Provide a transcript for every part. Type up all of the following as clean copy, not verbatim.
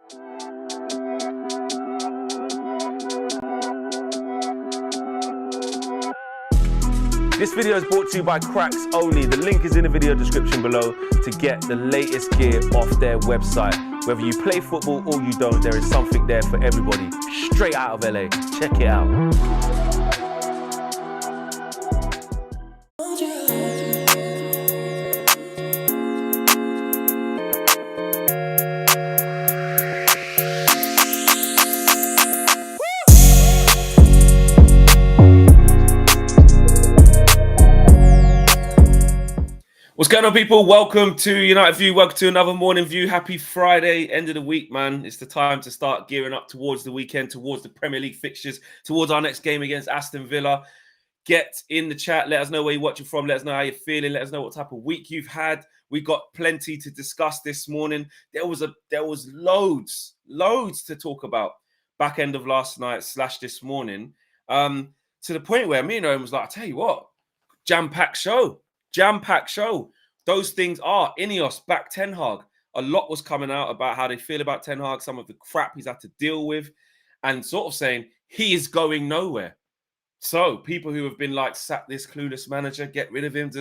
This video is brought to you by Cracks Only. The link is in the video description below to get the latest gear off their website. Whether you play football or you don't, there is something there for everybody. Straight out of LA. Check it out. What's going on, people? Welcome to United View. Welcome to another morning view. Happy Friday, end of the week, man. It's the time to start gearing up towards the weekend, towards the Premier League fixtures, towards our next game against Aston Villa. Get in the chat. Let us know where you're watching from. Let us know how you're feeling. Let us know what type of week you've had. We got plenty to discuss this morning. There was loads to talk about back end of last night / this morning. To the point where Mainoo was like, I tell you what, jam-packed show. Those things are INEOS back Ten Hag. A lot was coming out about how they feel about Ten Hag, some of the crap he's had to deal with, and sort of saying he is going nowhere. So people who have been like, sack this clueless manager, get rid of him,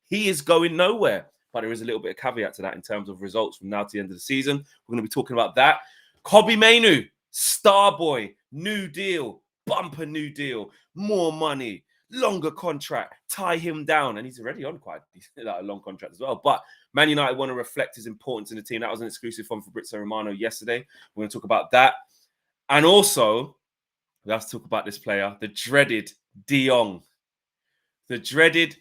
he is going nowhere. But there is a little bit of caveat to that in terms of results from now to the end of the season. We're going to be talking about that. Mainoo, star boy, new deal, bumper new deal, more money, longer contract, tie him down. And he's already on quite a long contract as well. But Man United want to reflect his importance in the team. That was an exclusive from Fabrizio Romano yesterday. We're going to talk about that. And also, we have to talk about this player, the dreaded De Jong. The dreaded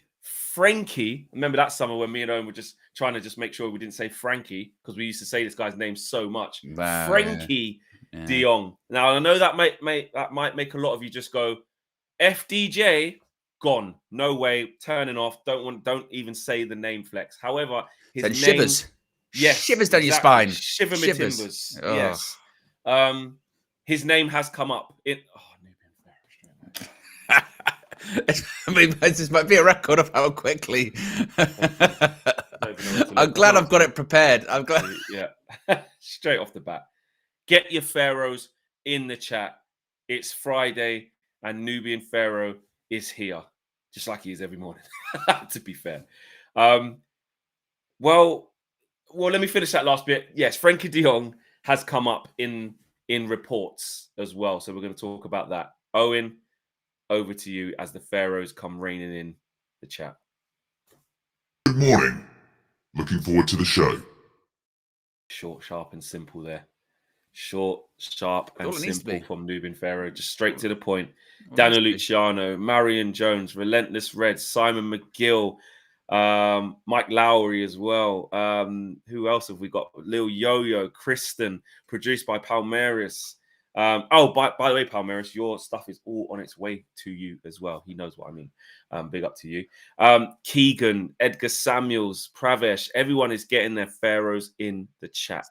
Frenkie. Remember that summer when me and Owen were just trying to just make sure we didn't say Frankie, because we used to say this guy's name so much. Wow, Frenkie De Jong. Now, I know that might make a lot of you just go, FDJ, gone. No way. Turning off. Don't even say the name flex. However, his name... Shivers. Yes. Shivers down your spine. Shiver me timbers. Oh. Yes. His name has come up. I mean, this might be a record of how quickly. I'm glad I've got it prepared. I'm glad. Yeah. Straight off the bat. Get your Pharaohs in the chat. It's Friday. And Nubian Pharaoh is here, just like he is every morning, to be fair. Well, let me finish that last bit. Yes, Frenkie de Jong has come up in reports as well. So we're going to talk about that. Owen, over to you as the Pharaohs come raining in the chat. Good morning. Looking forward to the show. Short, sharp, and simple there. Short, sharp, and simple from Nubian Pharaoh. Just straight to the point. Daniel Luciano, Marion Jones, Relentless Red, Simon McGill, Mike Lowry as well. Who else have we got? Lil Yo-Yo, Kristen, produced by Palmeiras. By the way, Palmeiras, your stuff is all on its way to you as well. He knows what I mean. Big up to you. Keegan, Edgar Samuels, Pravesh, everyone is getting their Pharaohs in the chat.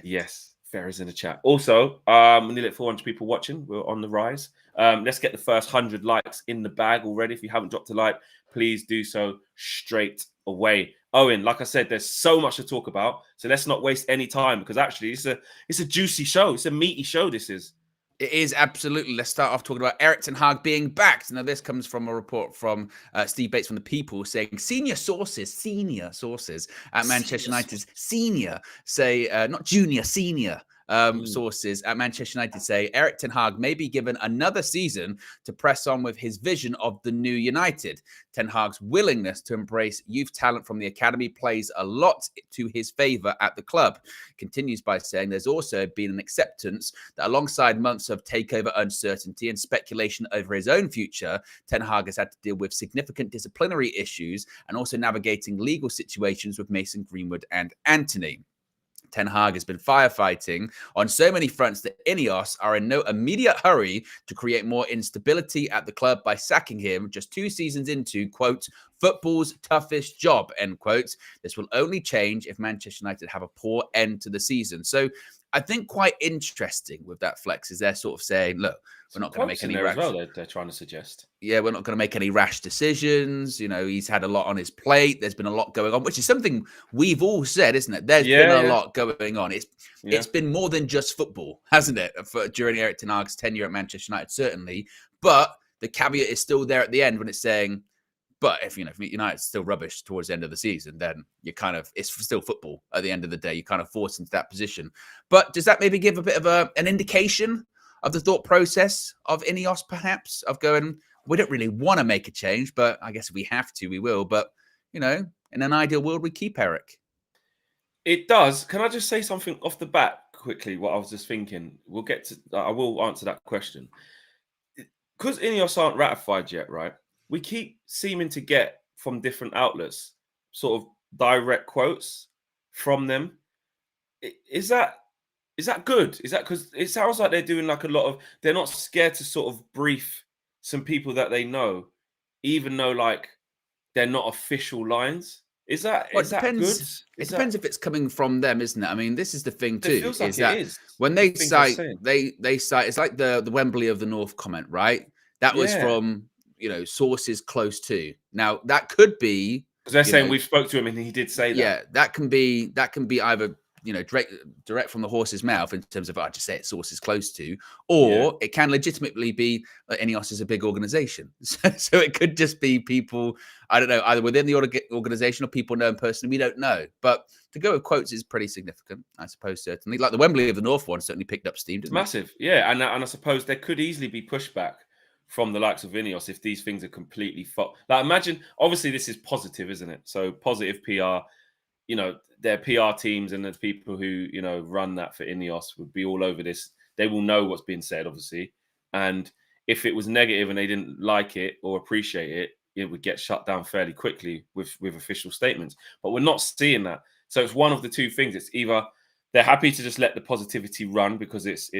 Yes. Pharaohs in the chat. Also, we're nearly at 400 people watching. We're on the rise. Let's get the first 100 likes in the bag already. If you haven't dropped a like, please do so straight away. Owen, like I said, there's so much to talk about. So let's not waste any time, because actually it's a juicy show. It's a meaty show, this is. It is, absolutely. Let's start off talking about Erik Ten Hag being backed. Now, this comes from a report from Steve Bates from The People saying senior sources at Manchester United's senior say, not junior, senior sources at Manchester United say Erik Ten Hag may be given another season to press on with his vision of the new United. Ten Hag's willingness to embrace youth talent from the academy plays a lot to his favour at the club. Continues by saying there's also been an acceptance that alongside months of takeover uncertainty and speculation over his own future, Ten Hag has had to deal with significant disciplinary issues and also navigating legal situations with Mason Greenwood and Antony. Ten Hag has been firefighting on so many fronts that INEOS are in no immediate hurry to create more instability at the club by sacking him just 2 seasons into, quote, football's toughest job, end quotes. This will only change if Manchester United have a poor end to the season. So I think quite interesting with that flex is they're sort of saying, look, we're not going to make any rash. rash. As well, they're trying to suggest. Yeah, we're not going to make any rash decisions. You know, he's had a lot on his plate. There's been a lot going on, which is something we've all said, isn't it? There's been a lot going on. It's been more than just football, hasn't it? During Erik Ten Hag's tenure at Manchester United, certainly. But the caveat is still there at the end when it's saying, but if United's still rubbish towards the end of the season, then it's still football at the end of the day. You're kind of forced into that position. But does that maybe give a bit of an indication of the thought process of INEOS, perhaps, of going, we don't really want to make a change, but I guess if we have to, we will. But, in an ideal world, we keep Erik. It does. Can I just say something off the bat quickly, what I was just thinking? I will answer that question. Because INEOS aren't ratified yet, right? We keep seeming to get from different outlets sort of direct quotes from them. Is that good? Is that because it sounds like they're doing like they're not scared to sort of brief some people that they know, even though like they're not official lines? Is that good? It depends if it's coming from them, isn't it? I mean, this is the thing too. It feels like it is. When they cite, they cite, it's like the Wembley of the North comment, right? That was from sources close to. Now that could be because they're saying we spoke to him and he did say that. Yeah, that can be either direct from the horse's mouth in terms of I just say it sources close to, or it can legitimately be that INEOS is a big organization. So it could just be people, I don't know, either within the organization or people known personally. We don't know. But to go with quotes is pretty significant, I suppose, certainly. Like the Wembley of the North one certainly picked up steam, didn't it? Massive. Yeah. And I suppose there could easily be pushback from the likes of INEOS if these things are completely like imagine, obviously this is positive, isn't it? So positive PR, their PR teams and the people who, run that for INEOS would be all over this. They will know what's being said, obviously. And if it was negative and they didn't like it or appreciate it, it would get shut down fairly quickly with official statements. But we're not seeing that. So it's one of the two things. It's either they're happy to just let the positivity run because it's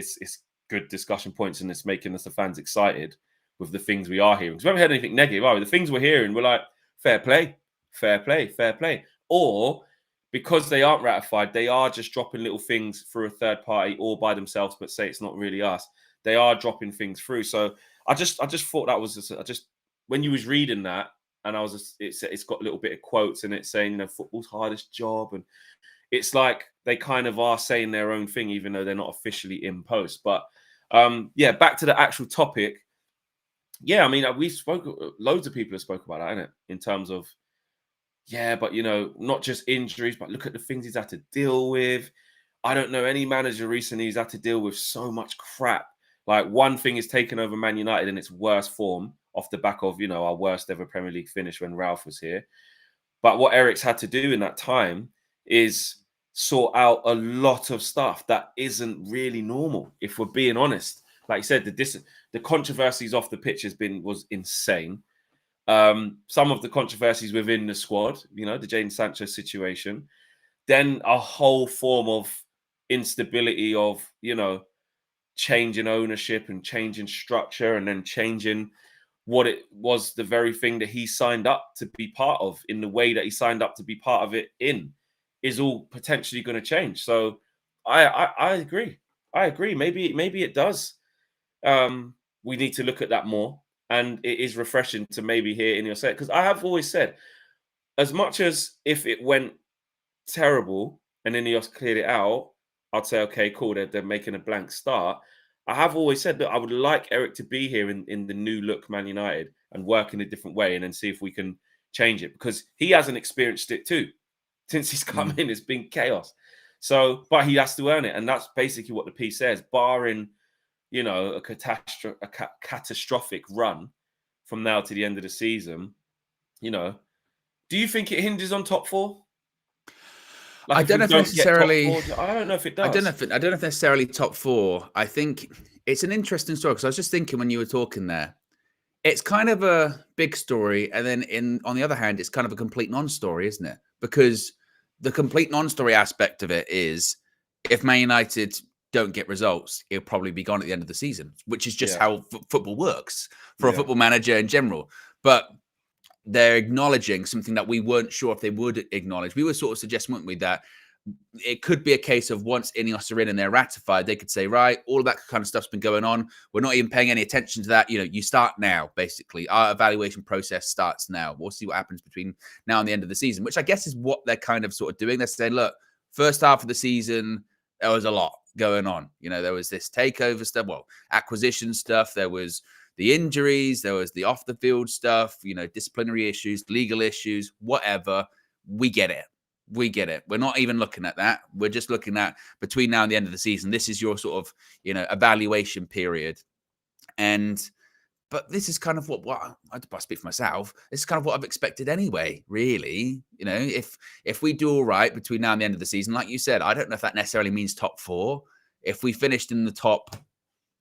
good discussion points and it's making us the fans excited with the things we are hearing. Because we haven't heard anything negative, are we? The things we're hearing, we're like, fair play, fair play, fair play. Or because they aren't ratified, they are just dropping little things through a third party or by themselves, but say it's not really us. They are dropping things through. So I just thought that was when you was reading that, and it's got a little bit of quotes and it's saying, football's hardest job, and it's like they kind of are saying their own thing, even though they're not officially in post. But back to the actual topic. Yeah, I mean, we spoke. Loads of people have spoke about that, innit? In terms of, but not just injuries, but look at the things he's had to deal with. I don't know any manager recently who's had to deal with so much crap. Like one thing is taken over Man United in its worst form off the back of our worst ever Premier League finish when Ralph was here. But what Erik's had to do in that time is sort out a lot of stuff that isn't really normal, if we're being honest. Like you said, the controversies off the pitch was insane. Some of the controversies within the squad, the Jadon Sancho situation, then a whole form of instability of, changing ownership and changing structure and then changing what it was, the very thing that he signed up to be part of in the way that he signed up to be part of it is all potentially going to change. So I agree. Maybe it does. We need to look at that more. And it is refreshing to maybe hear in your set. Because I have always said, as much as if it went terrible and INEOS cleared it out, I'd say, okay, cool, they're making a blank start. I have always said that I would like Erik to be here in the new look Man United and work in a different way and then see if we can change it. Because he hasn't experienced it too. Since he's come in, it's been chaos. So, but he has to earn it. And that's basically what the piece says, barring a catastrophic run from now to the end of the season. Do you think it hinges on top four? Like I don't know if necessarily. I don't know if it does. I don't know if necessarily top four. I think it's an interesting story because I was just thinking when you were talking there, it's kind of a big story, and then on the other hand, it's kind of a complete non-story, isn't it? Because the complete non-story aspect of it is if Man United don't get results, he'll probably be gone at the end of the season, which is just how football works for a football manager in general. But they're acknowledging something that we weren't sure if they would acknowledge. We were sort of suggesting, weren't we, that it could be a case of once INEOS are in and they're ratified, they could say, right, all of that kind of stuff's been going on. We're not even paying any attention to that. You start now, basically. Our evaluation process starts now. We'll see what happens between now and the end of the season, which I guess is what they're kind of sort of doing. They're saying, look, first half of the season, there was a lot going on. There was this takeover stuff, acquisition stuff. There was the injuries. There was the off the field stuff, disciplinary issues, legal issues, whatever. We get it. We're not even looking at that. We're just looking at between now and the end of the season. This is your sort of, evaluation period. But this is kind of what I speak for myself. This is kind of what I've expected anyway, really. If we do all right between now and the end of the season, like you said, I don't know if that necessarily means top 4. If we finished in the top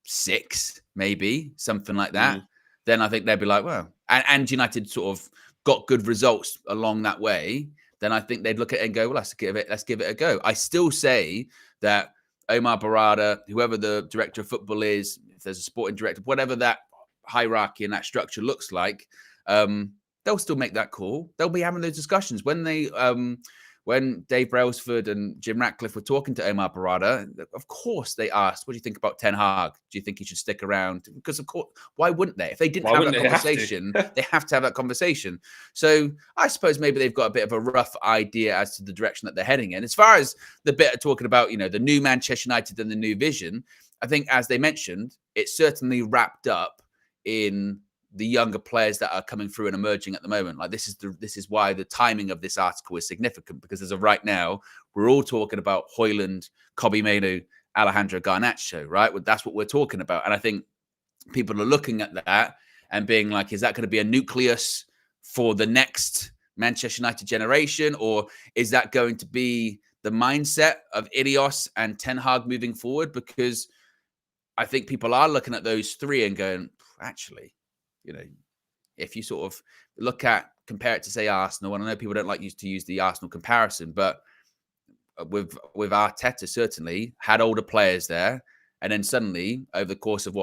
6, maybe something like that, then I think they'd be like, well, and United sort of got good results along that way. Then I think they'd look at it and go, well, let's give it a go. I still say that Omar Barada, whoever the director of football is, if there's a sporting director, whatever that hierarchy and that structure looks like, they'll still make that call. They'll be having those discussions. When Dave Brailsford and Jim Ratcliffe were talking to Omar Barada, of course they asked, what do you think about Ten Hag? Do you think he should stick around? Because, of course, why wouldn't they? If they didn't have that conversation, they have to have that conversation. So I suppose maybe they've got a bit of a rough idea as to the direction that they're heading in. As far as the bit of talking about, the new Manchester United and the new vision, I think, as they mentioned, it's certainly wrapped up in the younger players that are coming through and emerging at the moment. Like this is why the timing of this article is significant, because as of right now, we're all talking about Højlund, Kobbie Mainoo, Alejandro Garnacho, right? That's what we're talking about. And I think people are looking at that and being like, is that going to be a nucleus for the next Manchester United generation? Or is that going to be the mindset of INEOS and Ten Hag moving forward? Because I think people are looking at those 3 and going, actually, if you sort of compare it to, say, Arsenal, and I know people don't like to use the Arsenal comparison, but with Arteta, certainly had older players there. And then suddenly, over the course of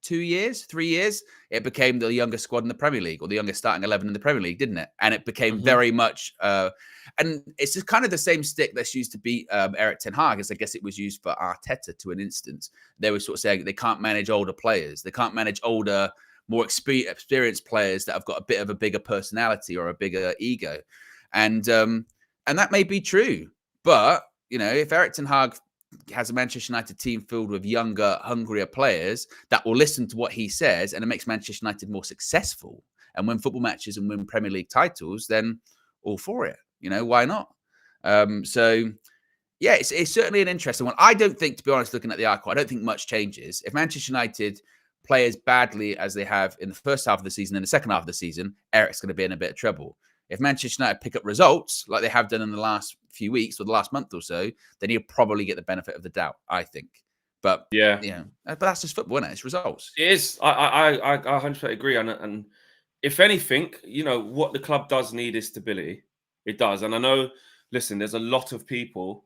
2 years, 3 years, it became the youngest squad in the Premier League, or the youngest starting 11 in the Premier League, didn't it? And it became very much, and it's just kind of the same stick that's used to beat Erik Ten Hag, as I guess it was used for Arteta to an instance. They were sort of saying they can't manage older players. They can't manage older, more experienced players that have got a bit of a bigger personality or a bigger ego. And that may be true. But, if Erik Ten Hag has a Manchester United team filled with younger, hungrier players that will listen to what he says, and it makes Manchester United more successful and win football matches and win Premier League titles, then all for it. Why not? So, yeah, it's certainly an interesting one. I don't think, to be honest, looking at the article, I don't think much changes. If Manchester United play as badly as they have in the first half of the season and the second half of the season, Eric's going to be in a bit of trouble. If Manchester United pick up results like they have done in the last few weeks or the last month or so, then he'll probably get the benefit of the doubt, I think. But but that's just football, isn't it? It's results. It is. I 100% agree. And if anything, what the club does need is stability. It does. And I know, listen, there's a lot of people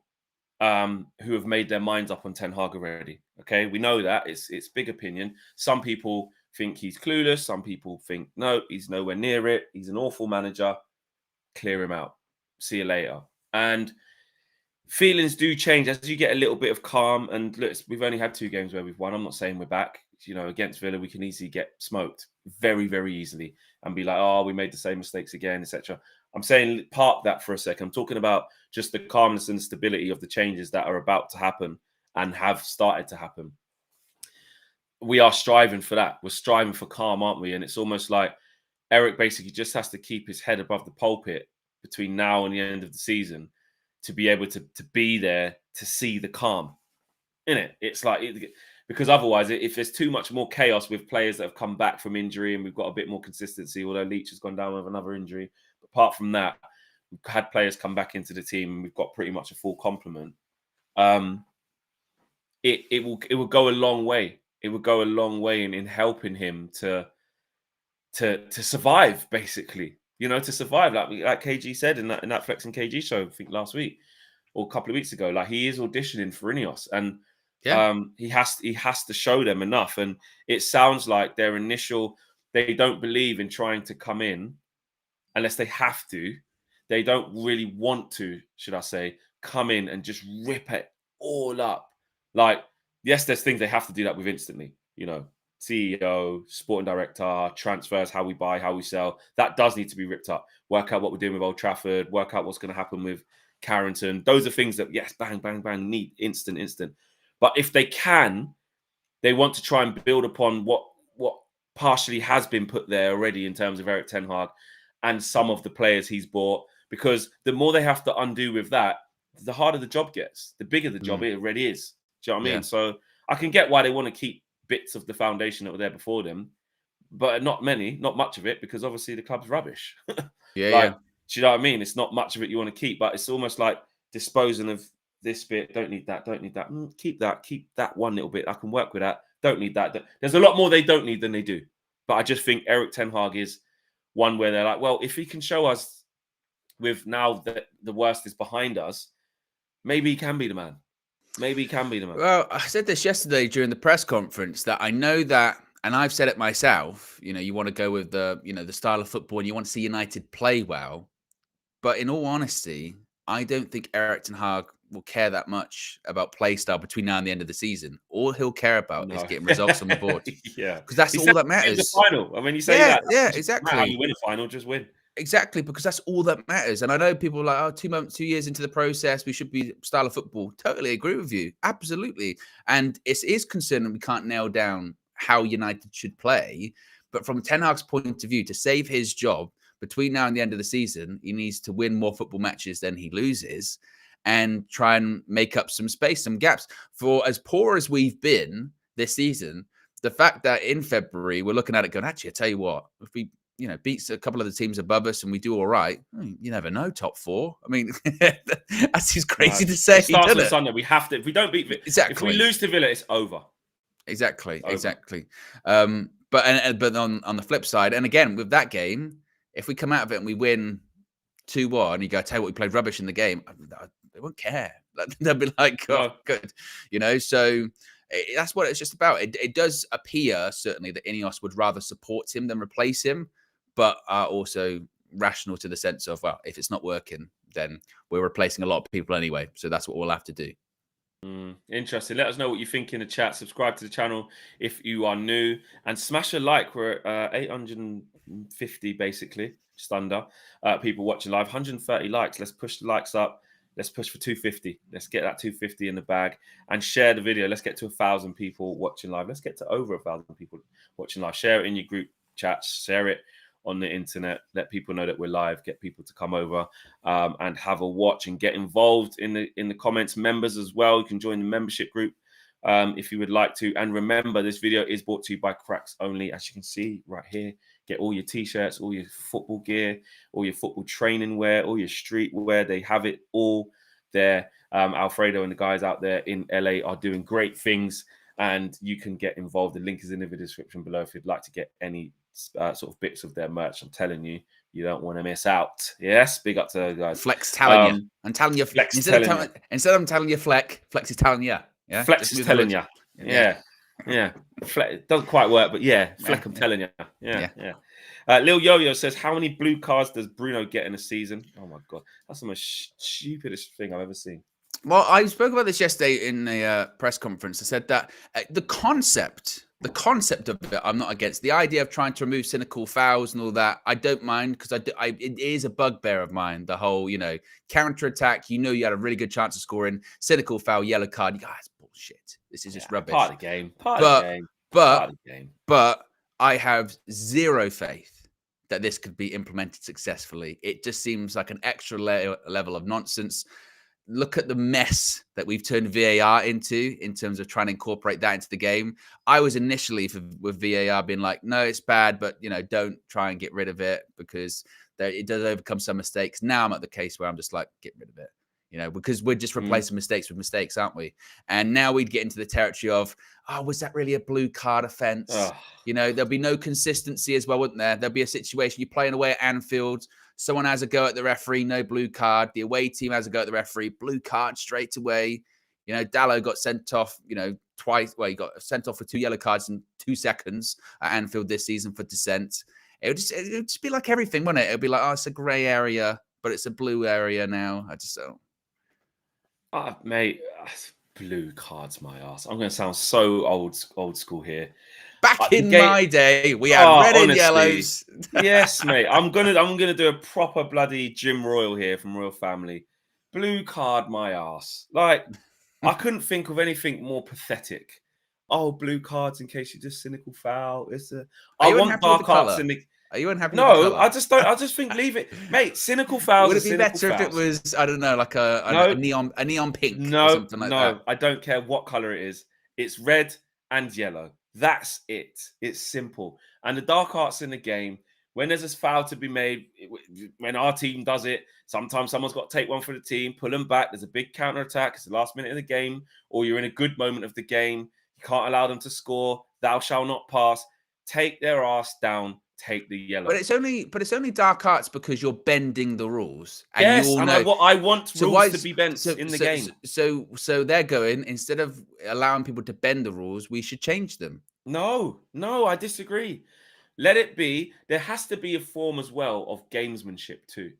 who have made their minds up on Ten Hag already. Okay, we know that it's big opinion. Some people think he's clueless. Some people think no, he's nowhere near it. He's an awful manager. Clear him out. See you later. And feelings do change as you get a little bit of calm. And look, we've only had 2 games where we've won. I'm not saying we're back. Against Villa, we can easily get smoked very, very easily and be like, oh, we made the same mistakes again, etc. I'm saying park that for a second. I'm talking about just the calmness and stability of the changes that are about to happen and have started to happen. We are striving for that. We're striving for calm, aren't we? And it's almost like Eric basically just has to keep his head above the pulpit between now and the end of the season to be able to be there to see the calm. Innit? It's like, because otherwise, if there's too much more chaos with players that have come back from injury and we've got a bit more consistency, although Leach has gone down with another injury. But apart from that, we've had players come back into the team and we've got pretty much a full complement. It will go a long way. It would go a long way in helping him to survive, basically. To survive, like KG said in that Flexing KG show, I think last week or a couple of weeks ago. Like, he is auditioning for INEOS, and he has to show them enough. And it sounds like they don't believe in trying to come in unless they have to. They don't really want to, should I say, come in and just rip it all up. Like, yes, there's things they have to do that with instantly. CEO, sporting director, transfers, how we buy, how we sell. That does need to be ripped up. Work out what we're doing with Old Trafford. Work out what's going to happen with Carrington. Those are things that, yes, bang, bang, bang, need instant. But if they can, they want to try and build upon what partially has been put there already in terms of Erik Ten Hag and some of the players he's bought. Because the more they have to undo with that, the harder the job gets. The bigger the job it already is. Do you know what I mean? So I can get why they want to keep bits of the foundation that were there before them, but not much of it, because obviously the club's rubbish. Do you know what I mean? It's not much of it you want to keep, but it's almost like disposing of this bit. Don't need that. Keep that one little bit. I can work with that. Don't need that. There's a lot more they don't need than they do. But I just think Erik Ten Hag is one where they're like, well, if he can show us with now that the worst is behind us, maybe he can be the man. Well, I said this yesterday during the press conference that I know that, and I've said it myself, you want to go with the style of football and you want to see United play well. But in all honesty, I don't think Erik Ten Hag will care that much about play style between now and the end of the season. All he'll care about is getting results on the board. Because that's all that matters. The final. I mean, you say that. Yeah, exactly. How you win a final, just win. Exactly, because that's all that matters. And I know people are like, oh, 2 years into the process, we should be style of football. Totally agree with you. Absolutely. And it is concerning we can't nail down how United should play. But from Ten Hag's point of view, to save his job between now and the end of the season, he needs to win more football matches than he loses and try and make up some space, some gaps. For as poor as we've been this season, the fact that in February we're looking at it going, actually, I tell you what, if we beats a couple of the teams above us and we do all right, you never know, top 4. I mean, that seems crazy to say. It starts on Sunday. We have to. If we don't beat Villa, if we lose to Villa, it's over. Exactly. But on the flip side, and again with that game, if we come out of it and we win 2-1, you go, tell you what, we played rubbish in the game. They won't care. They'll be like, oh, good. So that's what it's just about. It does appear certainly that INEOS would rather support him than replace him, but are also rational to the sense of, well, if it's not working, then we're replacing a lot of people anyway. So that's what we'll have to do. Interesting. Let us know what you think in the chat. Subscribe to the channel if you are new, and smash a like. We're at 850 basically, just under people watching live. 130 likes. Let's push the likes up. Let's push for 250. Let's get that 250 in the bag and share the video. Let's get to 1,000 people watching live. Let's get to over 1,000 people watching live. Share it in your group chats. Share it on the internet. Let people know that we're live. Get people to come over and have a watch and get involved in the comments. Members as well, you can join the membership group if you would like to. And remember, this video is brought to you by Cracks Only. As you can see right here, get all your t-shirts, all your football gear, all your football training wear, all your street wear. They have it all there. Alfredo and the guys out there in LA are doing great things, and you can get involved. The link is in the description below if you'd like to get any sort of bits of their merch. I'm telling you, you don't want to miss out. Yes, big up to those guys. Flex telling you. I'm telling you. Instead of I'm telling you, Flex is telling you. Yeah, Flex is telling you. Yeah. It doesn't quite work, but yeah, Fleck, I'm telling you. Yeah. Lil Yo-Yo says, how many blue cards does Bruno get in a season? Oh my God. That's the most stupidest thing I've ever seen. Well, I spoke about this yesterday in a press conference. I said that the concept of it, I'm not against. The idea of trying to remove cynical fouls and all that, I don't mind, because it is a bugbear of mine. The whole, counter attack. You had a really good chance of scoring. Cynical foul, yellow card. You guys, bullshit. This is just rubbish. Part of the game. Part of the game. But I have zero faith that this could be implemented successfully. It just seems like an extra level of nonsense. Look at the mess that we've turned VAR into in terms of trying to incorporate that into the game. I was initially with VAR being like, no, it's bad, but don't try and get rid of it because it does overcome some mistakes. Now I'm at the case where I'm just like, get rid of it. Because we're just replacing mistakes with mistakes, aren't we? And now we'd get into the territory of, oh, was that really a blue card offense? There'll be no consistency as well, wouldn't there? There'll be a situation, you're playing away at Anfield, someone has a go at the referee, no blue card. The away team has a go at the referee, blue card straight away. Dallo got sent off, twice. Well, he got sent off for 2 yellow cards in 2 seconds at Anfield this season for dissent. it would just be like everything, wouldn't it? It'd be like, oh, it's a grey area, but it's a blue area now. I just don't. Mate, blue cards my ass. I'm going to sound so old school here. Back in my day, we had red and yellows. Yes, mate. I'm gonna do a proper bloody Jim Royal here from Royal Family. Blue card my ass. Like, I couldn't think of anything more pathetic. Oh, blue cards in case you just cynical foul. I want dark arts in the. Are you unhappy? No, with the I just don't. I just think leave it, mate. Cynical fouls. Would it be better if it was, I don't know, like a neon pink no, or something like that? No, I don't care what color it is. It's red and yellow. That's it. It's simple. And the dark arts in the game, when there's a foul to be made, when our team does it, sometimes someone's got to take one for the team, pull them back. There's a big counter attack. It's the last minute of the game, or you're in a good moment of the game. You can't allow them to score. Thou shalt not pass. Take their ass down. Take the yellow. But it's only dark arts because you're bending the rules. And yes, you all and know, I want rules to be bent in the game. So they're going, instead of allowing people to bend the rules, we should change them. No, I disagree. Let it be. There has to be a form as well of gamesmanship too.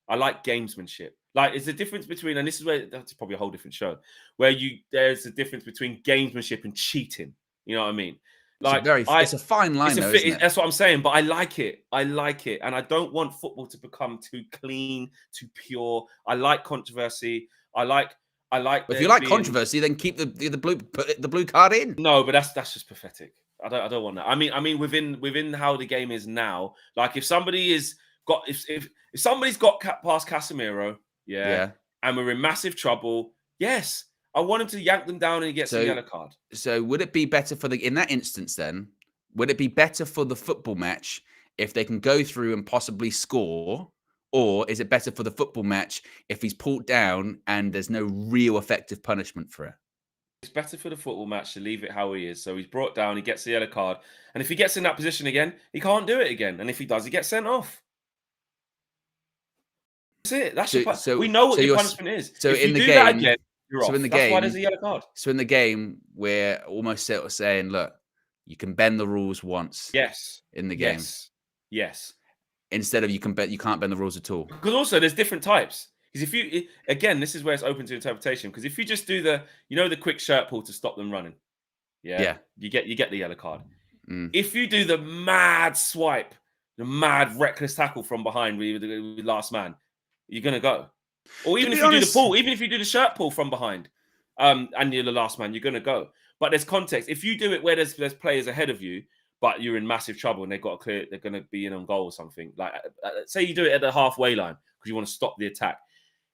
I like gamesmanship. Like, it's a difference between, and this is where that's probably a whole different show, where there's a difference between gamesmanship and cheating. You know what I mean? Like, it's a fine line, though, isn't it? That's what I'm saying. But I like it. And I don't want football to become too clean, too pure. I like controversy. I like. But if you like controversy, then keep the blue card in. No, but that's just pathetic. I don't want that. I mean, within how the game is now, like if somebody's got past Casemiro, yeah, and we're in massive trouble, yes, I want him to yank them down and he gets a yellow card. So would it be better in that instance then? Would it be better for the football match if they can go through and possibly score? Or is it better for the football match if he's pulled down and there's no real effective punishment for it? It's better for the football match to leave it how he is. So he's brought down, he gets the yellow card. And if he gets in that position again, he can't do it again. And if he does, he gets sent off. That's it. That's we know what your punishment is. So if in you the do game, that again, you're off. In the That's game, why there's a yellow card. So in the game, we're almost sort of saying, look, you can bend the rules once. Yes. In the game. Yes. Instead of you can't bend the rules at all. Because also there's different types. Because again, this is where it's open to interpretation. Because if you just do the quick shirt pull to stop them running, you get the yellow card. If you do the mad swipe, the mad reckless tackle from behind with the last man, you're gonna go. Or even if you do the pull, even if you do the shirt pull from behind, and you're the last man, you're gonna go. But there's context. If you do it where there's players ahead of you, but you're in massive trouble and they've got to clear, they're going to be in on goal or something. Like, say you do it at the halfway line because you want to stop the attack.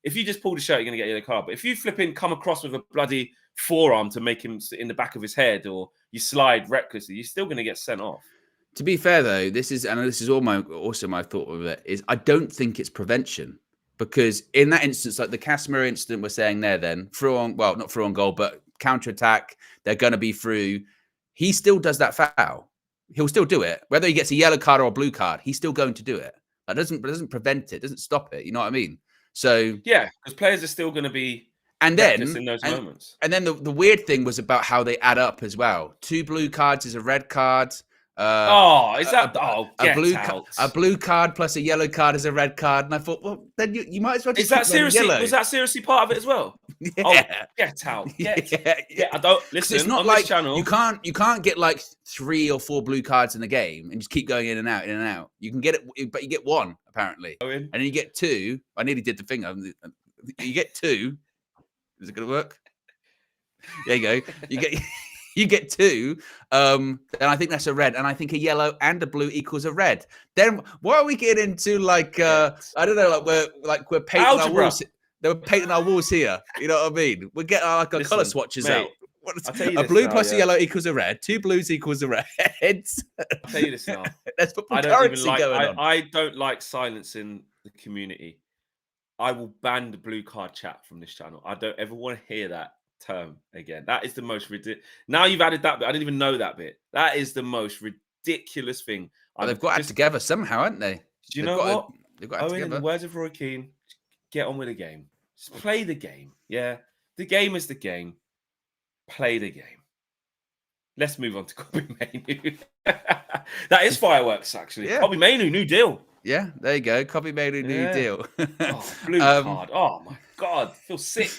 If you just pull the shirt, you're going to get a yellow card. But if you come across with a bloody forearm to make him sit in the back of his head, or you slide recklessly, you're still going to get sent off. To be fair, though, this is also my thought of it, is I don't think it's prevention. Because in that instance, like the Casemiro incident we're saying there, then not through on goal, but counter attack, they're going to be through. He still does that foul. He'll still do it. Whether he gets a yellow card or a blue card, he's still going to do it. That doesn't prevent it, doesn't stop it. You know what I mean? So yeah, because players are still going to be in those moments. And then the weird thing was about how they add up as well. 2 blue cards is a red card. A blue card plus a yellow card is a red card, and I thought, well, then you might as well. Is that seriously? Was that seriously part of it as well? Yeah. Oh, get out. Yeah. I don't listen. It's not on like this channel. You can't get like 3 or 4 blue cards in the game and just keep going in and out, in and out. You can get it, but you get 1 apparently, and then you get 2. I nearly did the thing. You get 2. Is it going to work? There you go. You get 2, and I think that's a red, and I think a yellow and a blue equals a red. Then why are we getting into like I don't know, we're painting algebra. our walls? They were painting our walls here. You know what I mean? We're getting our color swatches out. A blue plus a yellow equals a red. 2 blues equals a red. I'll tell you this now. Let's put currency going on. I don't like silencing the community. I will ban the blue card chat from this channel. I don't ever want to hear that term again. That is the most ridiculous. Now you've added that bit. I didn't even know that bit. That is the most ridiculous thing. Well, they've got it together somehow, haven't they? Do you know what? They've got it together. In the words of Roy Keane, get on with the game. Just play the game. Yeah. The game is the game. Play the game. let's move on to Kobbie Mainoo. That is fireworks, actually. Yeah. Kobbie Mainoo, new deal. Yeah, there you go. Kobbie Mainoo, new deal. Oh, blue card. Oh my God, I feel sick.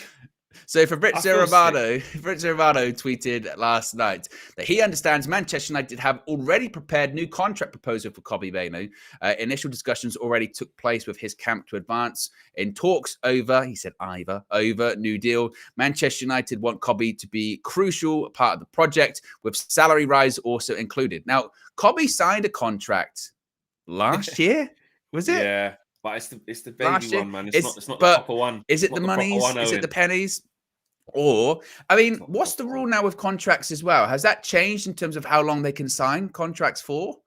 So I feel sick. Fabrizio Romano tweeted last night that he understands Manchester United have already prepared new contract proposal for Kobbie Mainoo. Initial discussions already took place with his camp to advance in talks over, he said over new deal. Manchester United want Kobbie to be crucial part of the project with salary rise also included. Now, Kobbie signed a contract last year, was it? Yeah. But it's the baby one, man. It's not the proper one. Is it the monies? Is it the pennies? Or, I mean, what's the rule now with contracts as well? Has that changed in terms of how long they can sign contracts for?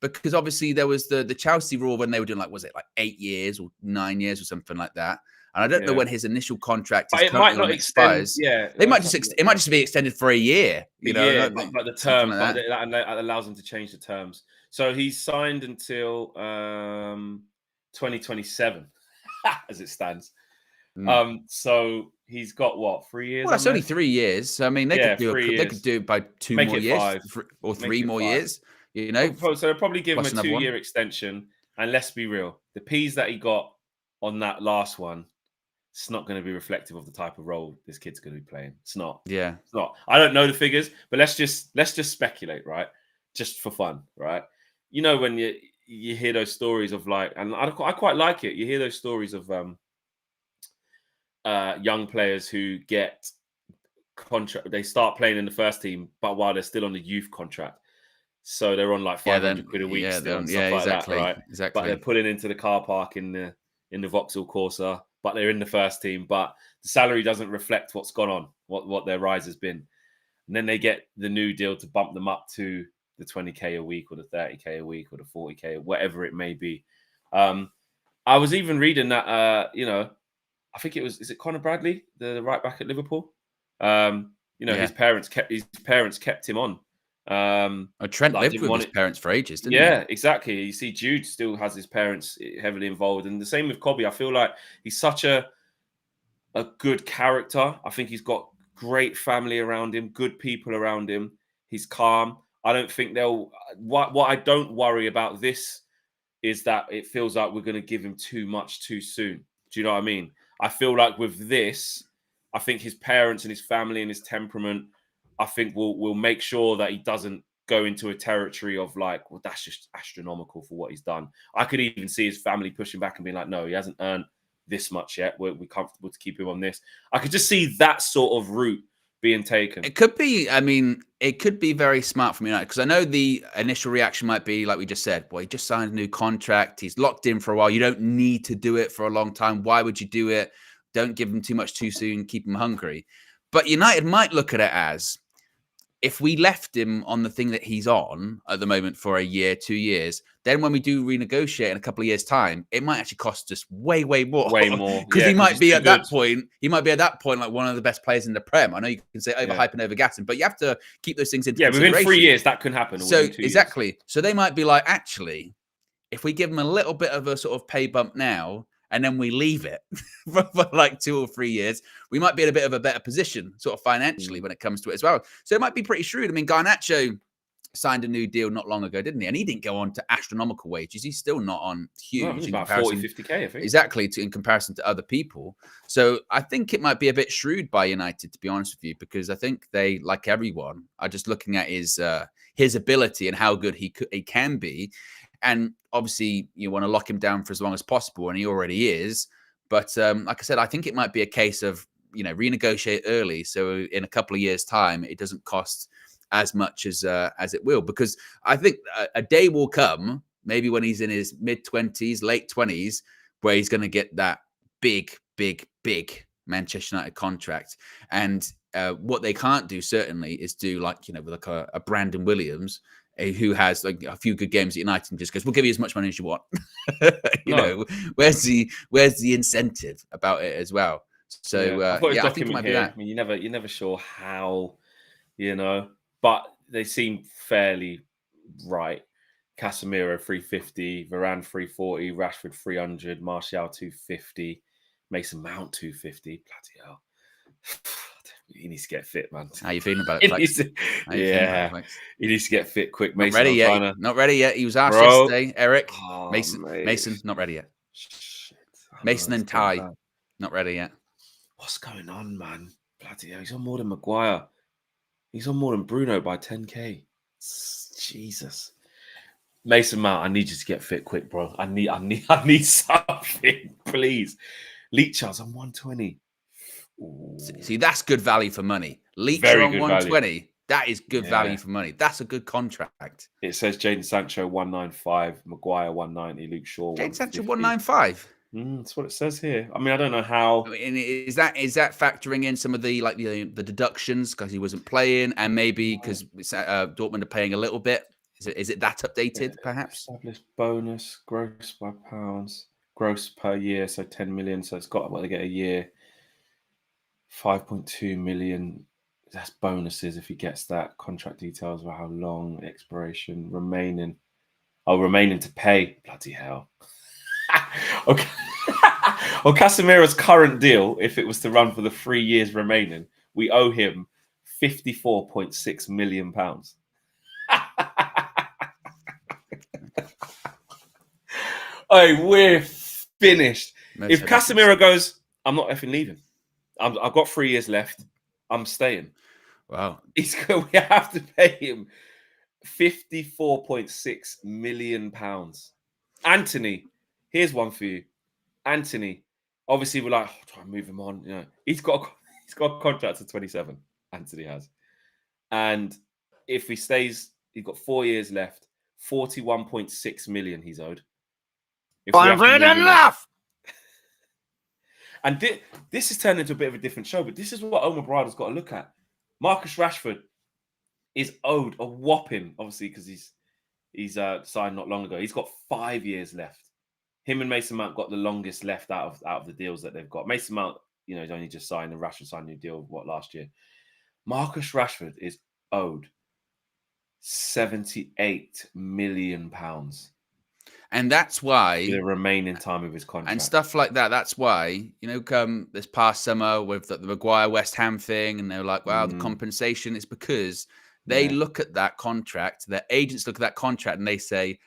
Because obviously there was the Chelsea rule when they were doing like 8 years or 9 years or something like that. And I don't know when his initial contract is currently on expires. Yeah, it might just be extended for a year. You know, yeah, but the term that allows them to change the terms. So he's signed until 2027, as it stands. So he's got what, 3 years? Well, that's only 3 years. So I mean, they could do it by 2 more years, 5. Or 3 more years. You know, so they'll probably give him a 2-year extension. And let's be real, the P's that he got on that last one, it's not going to be reflective of the type of role this kid's going to be playing. It's not. Yeah, it's not. I don't know the figures, but let's just speculate, right? Just for fun, right? You know, when you hear those stories of like, and I quite like it. You hear those stories of young players who get contract, they start playing in the first team, but while they're still on the youth contract, so they're on like 500 quid a week still, and stuff like that, right? Exactly. But they're pulling into the car park in the Vauxhall Corsa, but they're in the first team, but the salary doesn't reflect what's gone on, what their rise has been, and then they get the new deal to bump them up to the 20k a week or the 30k a week or the 40k, whatever it may be. I was even reading that I think is it Conor Bradley, the right back at Liverpool? His parents kept him on. Trent lived with his parents for ages, didn't he? Yeah, exactly. You see, Jude still has his parents heavily involved, and the same with Kobbie. I feel like he's such a good character. I think he's got great family around him, good people around him. He's calm. I don't think what I don't worry about this is that it feels like we're going to give him too much too soon. Do you know what I mean? I feel like with this, I think his parents and his family and his temperament, I think will make sure that he doesn't go into a territory of like, well, that's just astronomical for what he's done. I could even see his family pushing back and being like, no, he hasn't earned this much yet. We're comfortable to keep him on this. I could just see that sort of route being taken. It could be, I mean, it could be very smart from United, because I know the initial reaction might be, like we just said, well, he just signed a new contract. He's locked in for a while. You don't need to do it for a long time. Why would you do it? Don't give him too much too soon. Keep him hungry. But United might look at it as, if we left him on the thing that he's on at the moment for a year, 2 years, then when we do renegotiate in a couple of years' time, it might actually cost us way more. Way more. Because he might be at that point. He might be at that point like one of the best players in the Prem. I know you can say overhype and overgatting, but you have to keep those things into consideration. Within 3 years that can happen. So exactly. So they might be like, actually, if we give him a little bit of a sort of pay bump now, and then we leave it for like 2 or 3 years, we might be in a bit of a better position sort of financially when it comes to it as well. So it might be pretty shrewd. I mean, Garnacho signed a new deal not long ago, didn't he? And he didn't go on to astronomical wages. He's still not on huge. No, about 40, 50k, I think. Exactly, in comparison to other people. So I think it might be a bit shrewd by United, to be honest with you, because I think they, like everyone, are just looking at his ability and how good he can be. And obviously, you want to lock him down for as long as possible, and he already is. But like I said, I think it might be a case of, renegotiate early, so in a couple of years' time, it doesn't cost as much as it will. Because I think a day will come, maybe when he's in his mid-20s, late 20s, where he's going to get that big Manchester United contract. And what they can't do, certainly, is do like a Brandon Williams, who has like a few good games at United and just goes, we'll give you as much money as you want. Where's the incentive about it as well? So I think it might be that. I mean, you're never sure how, but they seem fairly right. Casemiro 350, Varane 340, Rashford 300, Martial 250, Mason Mount 250. Bloody hell. he needs to get fit, man. How you feeling about He it, Flex? needs to- yeah, he needs to get fit quick. Not Mason, ready I'm yet. trying to... Not ready yet. He was asked Bro. yesterday. Eric, Oh, Mason, mate. Mason, not ready yet. Shit. I Mason know, and it's going Ty, bad. not ready yet. What's going on, man? Bloody hell, he's on more than Maguire. He's on more than Bruno by 10k. Jesus. Mason Mount, I need you to get fit quick, bro. I need something, please. Leachard's on 120. Ooh. See, that's good value for money. Leach Very on good 120. value. That is good Yeah. value for money. That's a good contract. It says Jadon Sancho 195, Maguire 190, Luke Shaw Jadon Sancho 150. 195. That's what it says here. I mean, I don't know how. I mean, is that factoring in some of the the deductions because he wasn't playing, and maybe because Dortmund are paying a little bit? Is it that updated perhaps? Established bonus, gross by pounds, gross per year, so 10 million. So it's got what they get a year. 5.2 million. That's bonuses if he gets that. Contract details about how long, expiration, remaining. Oh, remaining to pay. Bloody hell. Okay. On Casemiro's current deal, if it was to run for the 3 years remaining, we owe him £54.6 million. Oh, we're finished. If Casemiro goes, I'm not effing leaving. I've got 3 years left. I'm staying. Wow. We have to pay him £54.6 million. Anthony, here's one for you. Anthony, obviously we're like, try and move him on. You know, he's got a contract to 27. Anthony has, and if he stays, he's got 4 years left. 41.6 million he's owed. I've heard enough. And this has turned into a bit of a different show, but this is what Omar Brada's got to look at. Marcus Rashford is owed a whopping, obviously, because he's signed not long ago. He's got 5 years left. Him and Mason Mount got the longest left out of the deals that they've got. Mason Mount, you know, he's only just signed, and Rashford signed a new deal, last year. Marcus Rashford is owed £78 million. And that's why the remaining time of his contract. And stuff like that. That's why, you know, come this past summer with the Maguire West Ham thing, and they were like, wow, the compensation is because they look at that contract, their agents look at that contract and they say,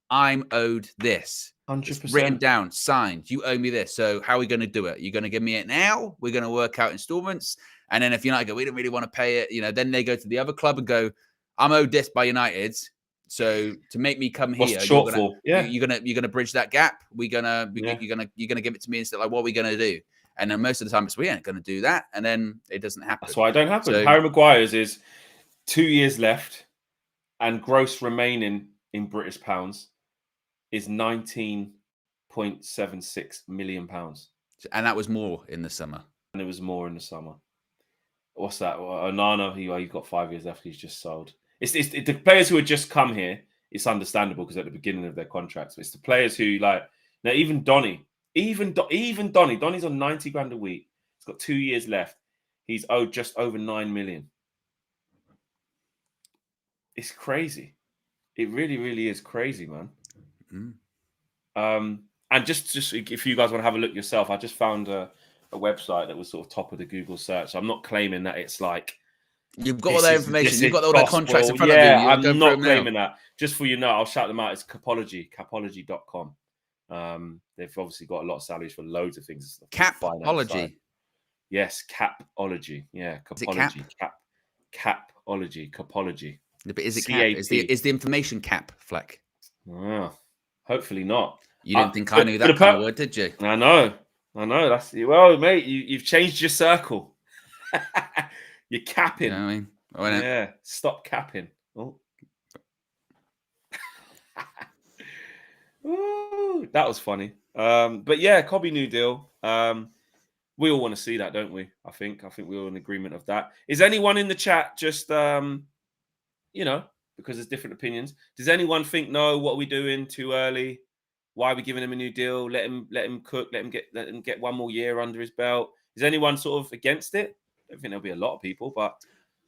I'm owed this. 100%. It's written down, signed. You owe me this. So how are we going to do it? You're going to give me it now? We're going to work out installments. And then if United go, we don't really want to pay it, you know, then they go to the other club and go, I'm owed this by United. So to make me come here, you're gonna bridge that gap. You're gonna give it to me instead. Like, what are we gonna do? And then most of the time, it's we ain't gonna do that, and then it doesn't happen. That's why it don't happen. So, Harry Maguire's is 2 years left, and gross remaining in British pounds is £19.76 million. And that was more in the summer. And it was more in the summer. What's that? Onana, he's got 5 years left. He's just sold. It's the players who had just come here. It's understandable because at the beginning of their contracts. But it's the players who now even Donny, Donny's on 90 grand a week. He's got 2 years left. He's owed just over 9 million. It's crazy. It really, really is crazy, man. And just if you guys want to have a look yourself, I just found a website that was sort of top of the Google search. So I'm not claiming that it's like. You've got all that information. You've got all the contracts in front of you. I'm not claiming that. Just for you know, I'll shout them out. It's capology.com. They've obviously got a lot of salaries for loads of things. Capology. Yes, Capology. Yeah, Capology. Capology. Capology. But is it cap? Is the information cap, Fleck? Hopefully not. You didn't think I knew that kind of word, did you? I know. That's mate. You've changed your circle. You're capping. You know what I mean? Yeah, stop capping. Oh. Ooh, that was funny. But yeah, Cobby new deal. We all want to see that, don't we? I think we're all in agreement of that. Is anyone in the chat just because there's different opinions? Does anyone think, no, what are we doing too early? Why are we giving him a new deal? Let him cook, let him get one more year under his belt. Is anyone sort of against it? I don't think there'll be a lot of people, but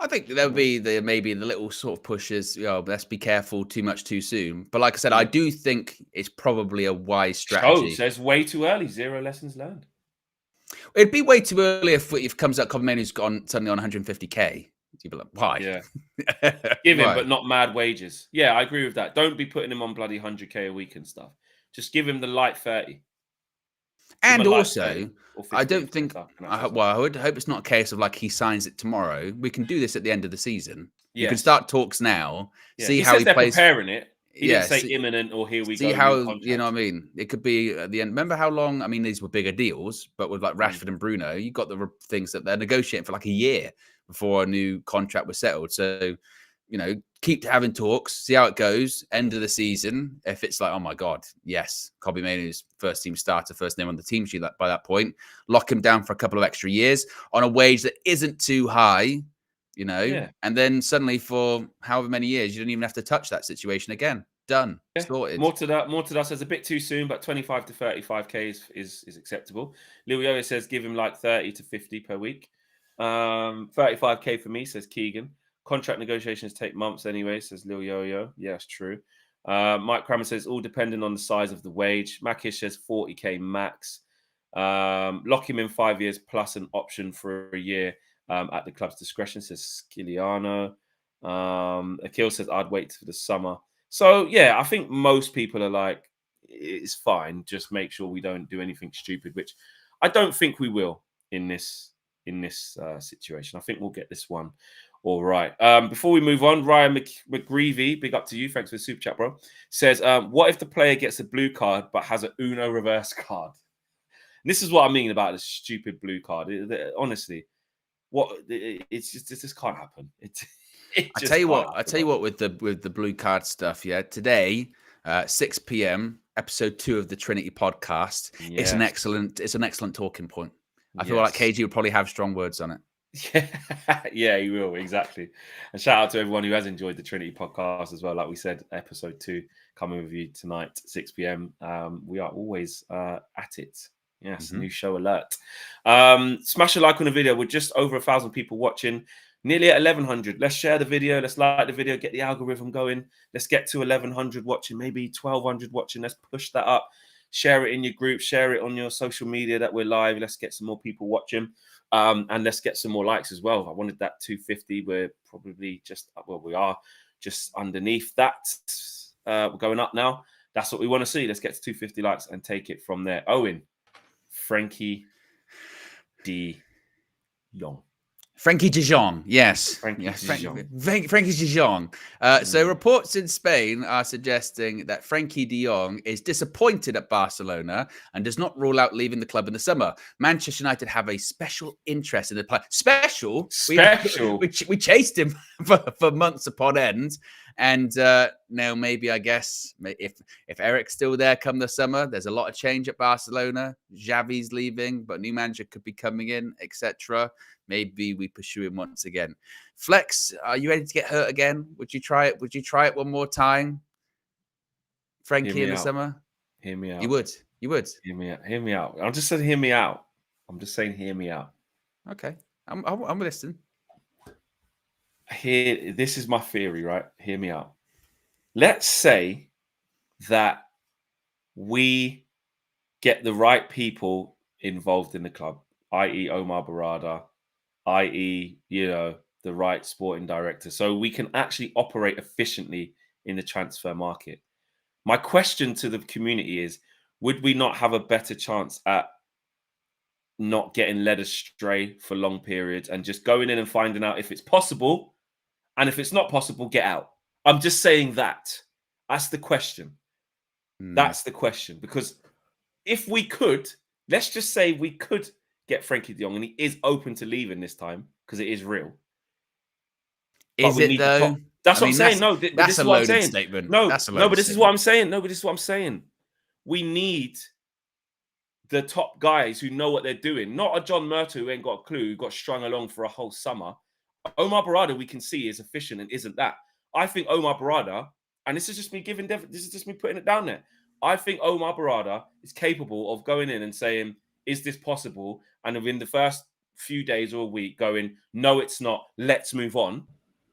I think there'll be maybe the little sort of pushes. Let's be careful, too much too soon. But like I said, I do think it's probably a wise strategy. Says way too early. 0 lessons learned. It'd be way too early if it comes out Mainoo's gone suddenly on 150k. You'd be like, why? Yeah. Give him, Why? but not mad wages. Yeah, I agree with that. Don't be putting him on bloody 100k a week and stuff. Just give him the light 30. And light also, 30 or 50 I don't think. stuff, I would hope it's not a case of like he signs it tomorrow. We can do this at the end of the season. You can Yes. start talks now. Yeah. See He how says he they're plays. preparing it. He Yeah, didn't say see- imminent or here we go. See new how you contract. know what I mean? It could be at the end. Remember how long? I mean, these were bigger deals, but with like Rashford and Bruno, you got the things that they're negotiating for like a year before a new contract was settled. So, you know, keep having talks, see how it goes. End of the season, if it's like, oh my god, yes, Kobbie Mainoo's first team starter, first name on the team sheet. By that point, lock him down for a couple of extra years on a wage that isn't too high. You know, Yeah. and then suddenly for however many years, you don't even have to touch that situation again. Done. Yeah. Sorted. More to that says a bit too soon, but 25 to 35k is acceptable. Lil Yo says give him like 30 to 50 per week. 35k for me, says Keegan. Contract negotiations take months anyway, says Lil Yo. Yeah, it's true. Mike Kramer says all depending on the size of the wage. Makish says 40k max. Lock him in 5 years plus an option for a year at the club's discretion, says Skiliano. Akil says I'd wait for the summer. So yeah, I think most people are like, it's fine. Just make sure we don't do anything stupid, which I don't think we will in this situation. I think we'll get this one all right. Before we move on, Ryan McGreevy, big up to you. Thanks for the super chat, bro. Says, what if the player gets a blue card but has an Uno reverse card? And this is what I mean about the stupid blue card. Honestly, it just can't happen. I tell you what, with the blue card stuff, yeah. Today, 6 p.m, episode 2 of the Trinity podcast. Yes. It's an excellent talking point. I feel like KG would probably have strong words on it. Yeah, he will, exactly. And shout out to everyone who has enjoyed the Trinity podcast as well. Like we said, episode 2 coming with you tonight, 6 p.m. We are always at it. Yes, new show alert. Smash a like on the video. We're just over 1,000 people watching. Nearly at 1,100. Let's share the video. Let's like the video. Get the algorithm going. Let's get to 1,100 watching. Maybe 1,200 watching. Let's push that up. Share it in your group. Share it on your social media that we're live. Let's get some more people watching. And let's get some more likes as well. I wanted that 250. We're probably just, well, we are just underneath that. We're going up now. That's what we want to see. Let's get to 250 likes and take it from there. Owen, Frenkie de Jong. Frenkie de Jong, yes. Frenkie de Jong. So reports in Spain are suggesting that Frenkie de Jong is disappointed at Barcelona and does not rule out leaving the club in the summer. Manchester United have a special interest in the player. Special? We chased him for months upon end. And now maybe, I guess, if Eric's still there come the summer, there's a lot of change at Barcelona. Xavi's leaving, but new manager could be coming in, etc. Maybe we pursue him once again. Flex, are you ready to get hurt again? Would you try it? Would you try it one more time? Frenkie in the summer? Hear me out. You would. Hear me out. I'm just saying, hear me out. I'm just saying, hear me out. Okay. I'm listening. This is my theory, right? Hear me out. Let's say that we get the right people involved in the club, i.e. Omar Barada, i.e., the right sporting director, so we can actually operate efficiently in the transfer market. My question to the community is, would we not have a better chance at not getting led astray for long periods and just going in and finding out if it's possible? And if it's not possible, get out. I'm just saying that. That's the question. That's the question. Because if we could, let's just say we could get Frenkie de Jong and he is open to leaving this time because it is real. Is it though? That's what I'm saying. No, that's a loaded statement. No, but this is what I'm saying. No, but this is what I'm saying. We need the top guys who know what they're doing. Not a John Murta who ain't got a clue, who got strung along for a whole summer. Omar Barada, we can see, is efficient and isn't that. I think Omar Barada, and this is just me putting it down there. I think Omar Barada is capable of going in and saying, is this possible? And within the first few days or a week going, no, it's not, let's move on.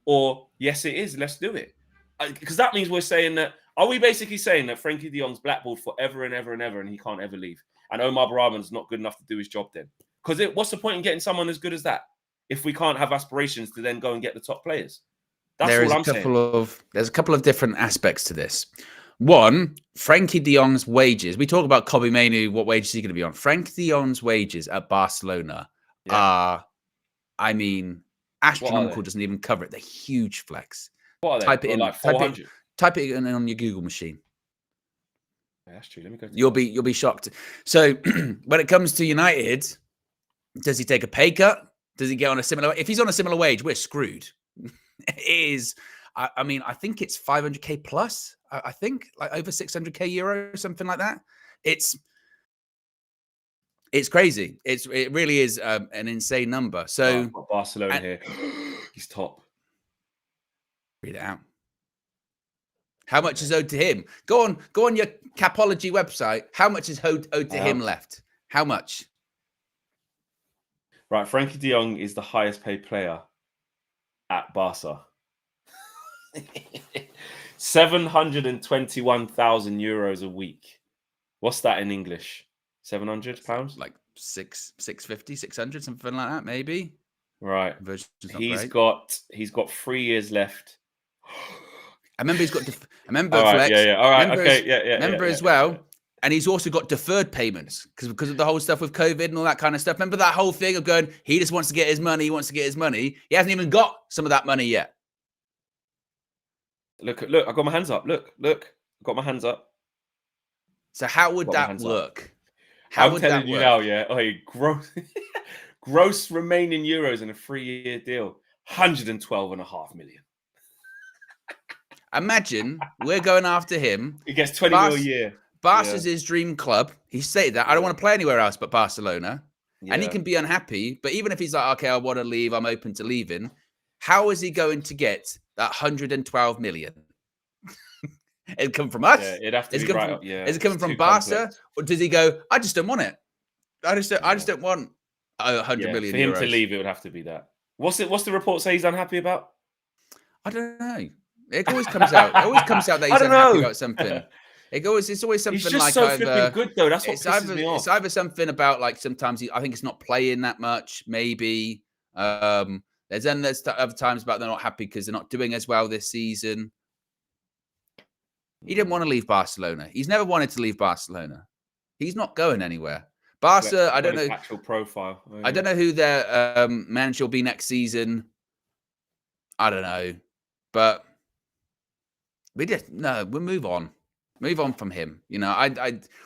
Or, yes, it is, let's do it. Because that means we're saying that, are we basically saying that Frenkie de Jong's blackballed forever and ever and ever and he can't ever leave? And Omar Barada is not good enough to do his job then? Because what's the point in getting someone as good as that if we can't have aspirations to then go and get the top players? That's all I'm saying. There's a couple of different aspects to this. One, Frenkie de Jong's wages. We talk about Kobbie Mainoo, what wages is he going to be on? Frenkie de Jong's wages at Barcelona are, I mean, astronomical. Doesn't even cover it. They're huge flex. What are they? Type it in. Like 400. Type it in on your Google machine. Yeah, that's true. Let me go. You'll be shocked. So when it comes to United, does he take a pay cut? Does he get on a similar? If he's on a similar wage, we're screwed. It is. I mean, I think it's 500k plus. I think like over 600k euro, something like that. It's crazy. It really is an insane number. So Barcelona here, he's top. Read it out. How much is owed to him? Go on your Capology website. How much is owed to him left? How much? Right, Frenkie de Jong is the highest paid player at Barca. 721,000 euros a week. What's that in English? 700 pounds? Like 650, 600, something like that, maybe. Right. He's got 3 years left. I remember he's got. I remember all right, Flex. yeah. All right. Remember Okay. Remember as well. And he's also got deferred payments because of the whole stuff with COVID and all that kind of stuff. Remember that whole thing of going, he just wants to get his money. He wants to get his money. He hasn't even got some of that money yet. Look, I got my hands up. Look, I got my hands up. So how would that work? How would that work? I'm telling you now, yeah. Oh, gross remaining euros in a 3-year deal, 112.5 million. Imagine we're going after him. He gets 20 mil a year. Barca's his dream club. He stated that. I don't want to play anywhere else but Barcelona. Yeah. And he can be unhappy. But even if he's like, okay, I want to leave, I'm open to leaving. How is he going to get that 112 million? It'd come from us. Yeah, it'd have to be right up. Yeah, is it coming from Barca? Or does he go, I just don't want it. I just don't want 100 million for him euros. To leave, it would have to be that. What's the report say he's unhappy about? I don't know. It always comes out. It always comes out that he's unhappy about something. It's always something he's just like so flipping good though. That's what pisses me off. It's either something about like sometimes I think it's not playing that much. Maybe there's other times about they're not happy because they're not doing as well this season. He didn't want to leave Barcelona. He's never wanted to leave Barcelona. He's not going anywhere. Barca, I don't know. Actual profile. Oh, yeah. I don't know who their manager will be next season. I don't know, but we'll move on. Move on from him. You know,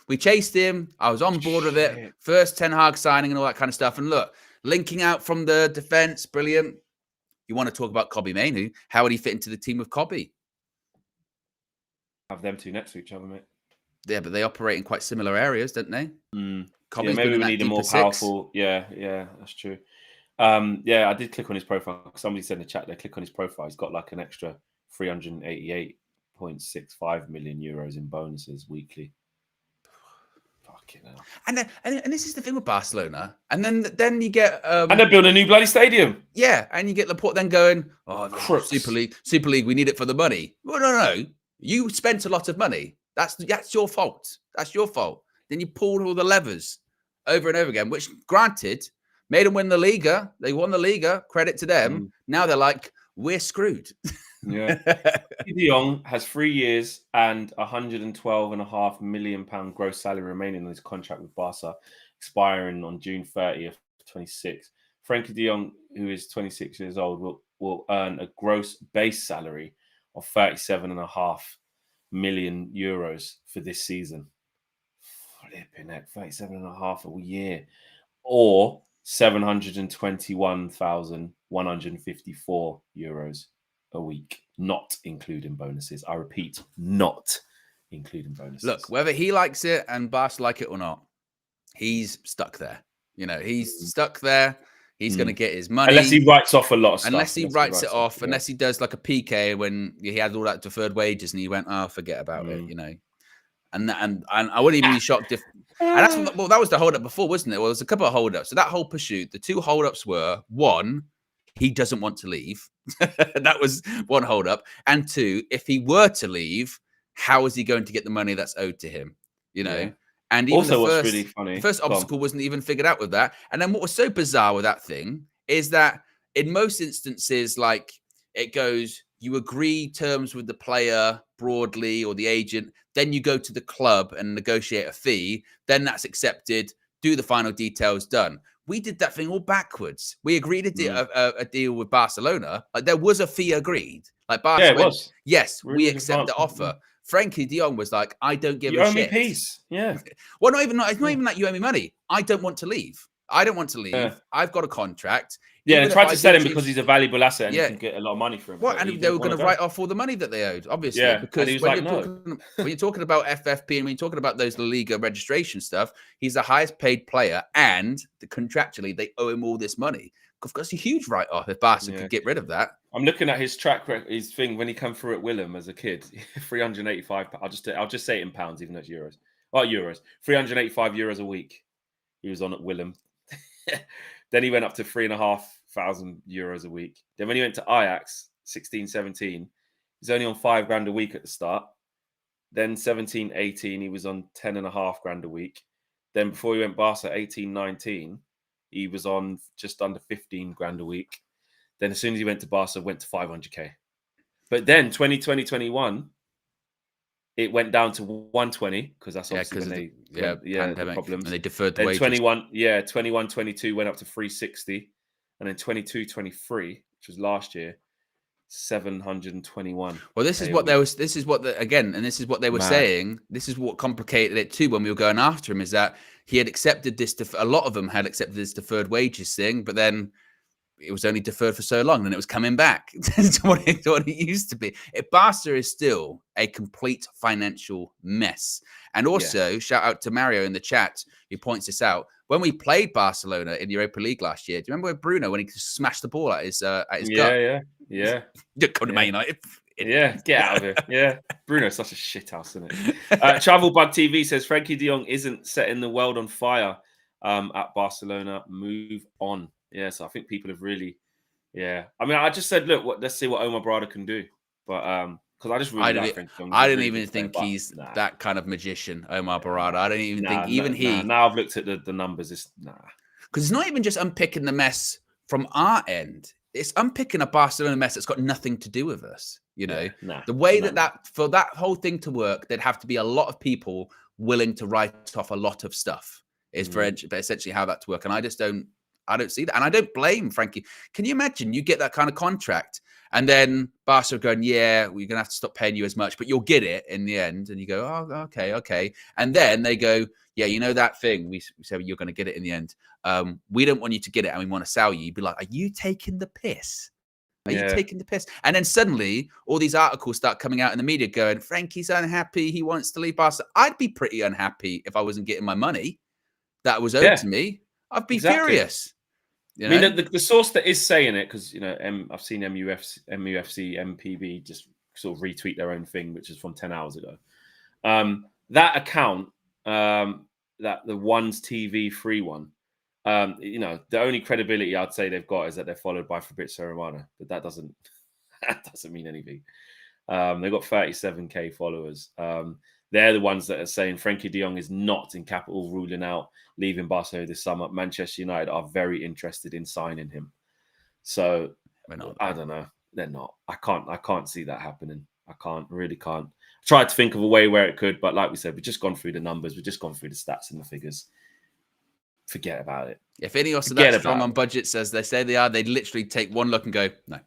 we chased him. I was on board with it. First Ten Hag signing and all that kind of stuff. And look, linking out from the defense, brilliant. You want to talk about Kobbie Mainoo? How would he fit into the team with Kobbie? Have them two next to each other, mate. Yeah, but they operate in quite similar areas, don't they? Yeah, maybe we need a more powerful. Yeah, that's true. Yeah, I did click on his profile. Somebody said in the chat there, click on his profile. He's got like an extra 388.65 million euros in bonuses weekly. Fucking hell. And this is the thing with Barcelona. And then you get and they're building a new bloody stadium. Yeah, and you get Laporte then going, oh, no, Super League, we need it for the money. Well, no. You spent a lot of money. That's your fault. That's your fault. Then you pulled all the levers over and over again, which granted made them win the Liga. They won the Liga. Credit to them. Now they're like, we're screwed. Yeah. De Jong has 3 years and £112.5 million gross salary remaining on his contract with Barca, expiring on June 30th, 26. Frenkie de Jong, who is 26 years old, will earn a gross base salary of 37.5 million euros for this season. Flipping heck, 37.5 a year, or 721,154 euros a week, not including bonuses. I repeat, not including bonuses. Look, whether he likes it and Barca like it or not, he's stuck there. You know, he's stuck there. He's going to get his money. Unless he writes off a lot of stuff. Unless he writes it off. Unless he does like a PK when he had all that deferred wages and he went, oh, forget about it, you know. And I wouldn't even be shocked if... And that was the hold-up before, wasn't it? Well, there's a couple of hold-ups. So that whole pursuit, the two hold-ups were, one, he doesn't want to leave. That was one hold-up. And two, if he were to leave, how is he going to get the money that's owed to him? You know? Yeah. And even Also, the what's first, really funny, the first go on. obstacle wasn't even figured out with that. And then what was so bizarre with that thing is that in most instances, like it goes, you agree terms with the player broadly or the agent, then you go to the club and negotiate a fee, then that's accepted, do the final details, done. We did that thing all backwards. We agreed a deal with Barcelona. Like there was a fee agreed. Like Barca Yeah, it went, was. yes, We're we in accept the advance. offer. Frenkie de Jong was like, I don't give You a owe me shit. peace. Yeah. Well, it's not even that you owe me money. I don't want to leave. I don't want to leave. I've got a contract. Yeah, Even they if tried I to sell him literally- because he's a valuable asset and Yeah. you can get a lot of money for him. Well, but he and they were didn't going to wanna write off all the money that they owed, obviously. Yeah, and Because he was when like, you're "No." when you're talking about FFP and when you're talking about those La Liga registration stuff, he's the highest paid player, and contractually they owe him all this money. Of course, a huge write-off if Barca Yeah. could get rid of that. I'm looking at his track record, his thing when he came through at Willem as a kid. 385. I'll just say it in pounds, even though it's euros. Oh, euros. 385 euros a week. He was on at Willem. Then he went up to 3,500 euros a week. Then when he went to Ajax, 16, 17, he's only on $5,000 a week at the start. Then 17, 18, he was on 10.5 grand a week. Then before he went Barca, 18, 19, he was on just under 15 grand a week. Then as soon as he went to Barca, went to 500k. But then 2020, 21, it went down to 120 because that's obviously when they pandemic, the problems. and they deferred the Then wages. 21, 22 went up to 360, and then 22, 23, which was last year, 721. Well, this is what they was. This is what again, and this is what they were saying. This is what complicated it too when we were going after him. Is that he had accepted this? A lot of them had accepted this deferred wages thing, but then it was only deferred for so long, and it was coming back to what it used to be. Barca is still a complete financial mess. And also, shout out to Mario in the chat who points this out. When we played Barcelona in the Europa League last year, do you remember with Bruno when he smashed the ball at his gut? Yeah. Come to Man United. Yeah, get out of here. Yeah. Bruno's such a shit house, isn't it? Travel Bug TV says Frenkie de Jong isn't setting the world on fire at Barcelona. Move on. Yeah, so I think people have really, I mean, I just said, look, let's see what Omar Barada can do. But because I just really like Frenkie de Jong. I don't even think he's that kind of magician, Omar Barada. I don't even think he. Now I've looked at the numbers. It's because it's not even just unpicking the mess from our end. It's unpicking a Barcelona mess that's got nothing to do with us. You know, the way that for that whole thing to work, there'd have to be a lot of people willing to write off a lot of stuff. Is for essentially how that to work, and I don't see that. And I don't blame Frenkie. Can you imagine you get that kind of contract and then Barca going, yeah, we're going to have to stop paying you as much, but you'll get it in the end. And you go, oh, okay. And then they go, yeah, you know that thing? We said you're going to get it in the end. We don't want you to get it and we want to sell you. You'd be like, are you taking the piss? Are you taking the piss? And then suddenly all these articles start coming out in the media going, Frankie's unhappy. He wants to leave Barca. I'd be pretty unhappy if I wasn't getting my money that was owed to me. I'd be furious. You know? I mean, the source that is saying it, because I've seen MUFC, MPB just sort of retweet their own thing, which is from 10 hours ago. That account, that the One's TV free one, the only credibility I'd say they've got is that they're followed by Fabrizio Romano, but that doesn't mean anything. They've got 37k followers. They're the ones that are saying Frenkie de Jong is not in capital, ruling out leaving Barcelona this summer. Manchester United are very interested in signing him. So I don't know. They're not. I can't see that happening. Really can't. I tried to think of a way where it could, but like we said, we've just gone through the numbers. We've just gone through the stats and the figures. Forget about it. If INEOS are that strong on budgets as they say they are, they'd literally take one look and go, no.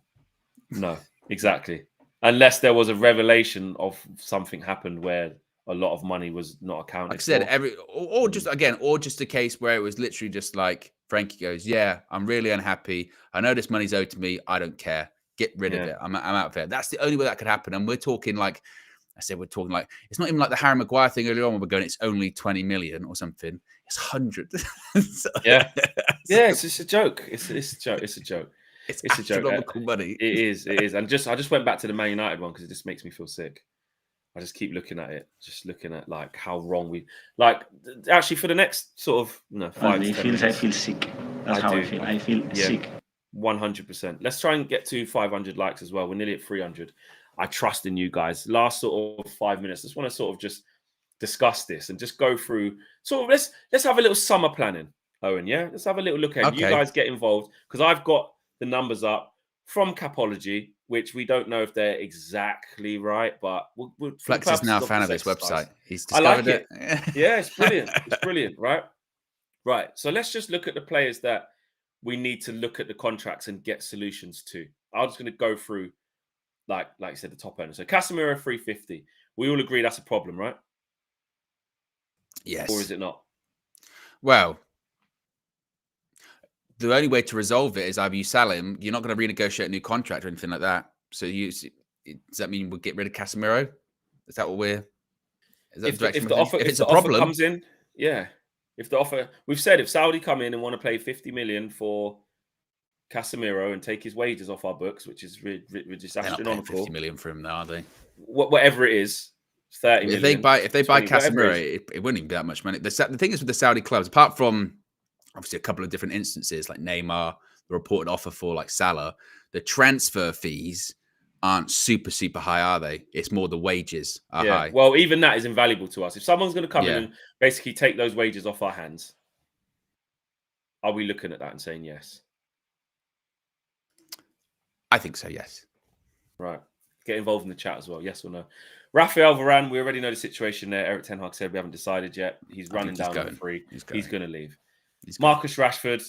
No, exactly. Unless there was a revelation of something happened where a lot of money was not accounted like I said, for. or just a case where it was literally just like Frenkie goes, yeah, I'm really unhappy. I know this money's owed to me. I don't care. Get rid of it. I'm out of it. That's the only way that could happen. And we're talking like, it's not even like the Harry Maguire thing earlier on where we're going, it's only 20 million or something. It's 100. It's a joke. It's a joke. It's a joke. It's astronomical money. It is. And I just went back to the Man United one because it just makes me feel sick. I just keep looking at it, like how wrong we actually for the next sort of 5 to 10 minutes. I feel sick. That's how I feel. I feel sick. 100%. Let's try and get to 500 likes as well. We're nearly at 300. I trust in you guys. Last sort of 5 minutes. I just want to sort of just discuss this and just go through. So let's have a little summer planning, Owen. Yeah, let's have a little look at. You Okay. guys get involved because I've got the numbers up from Capology, which we don't know if they're exactly right, but we'll Flex is now a fan of this website. He's I like discovered it. Yeah, it's brilliant. It's brilliant, right? Right. So let's just look at the players that we need to look at the contracts and get solutions to. I'm just going to go through, like you said, the top end. So Casemiro 350. We all agree that's a problem, right? Yes. Or is it not? Well, the only way to resolve it is either you sell him, you're not going to renegotiate a new contract or anything like that. So does that mean we'll get rid of Casemiro? Is that what we're... Is that If the direction the offer, if it's the a problem, offer comes in, yeah. If the offer, we've said if Saudi come in and want to pay 50 million for Casemiro and take his wages off our books, which is just they're not paying astronomical. 50 million for him, though, are they? Whatever it is, 30 million. If they buy 20, whatever Casemiro, it wouldn't even be that much money. The thing is with the Saudi clubs, apart from obviously a couple of different instances like Neymar, the reported offer for like Salah, the transfer fees aren't super high, are they? It's more the wages are high. Well, even that is invaluable to us. If someone's going to come in Yeah. and basically take those wages off our hands, are we looking at that and saying yes? I think so, yes. Right. Get involved in the chat as well. Yes or no? Rafael Varane, we already know the situation there. Eric Ten Hag said we haven't decided yet. He's running down on free. He's going to leave. Marcus Rashford.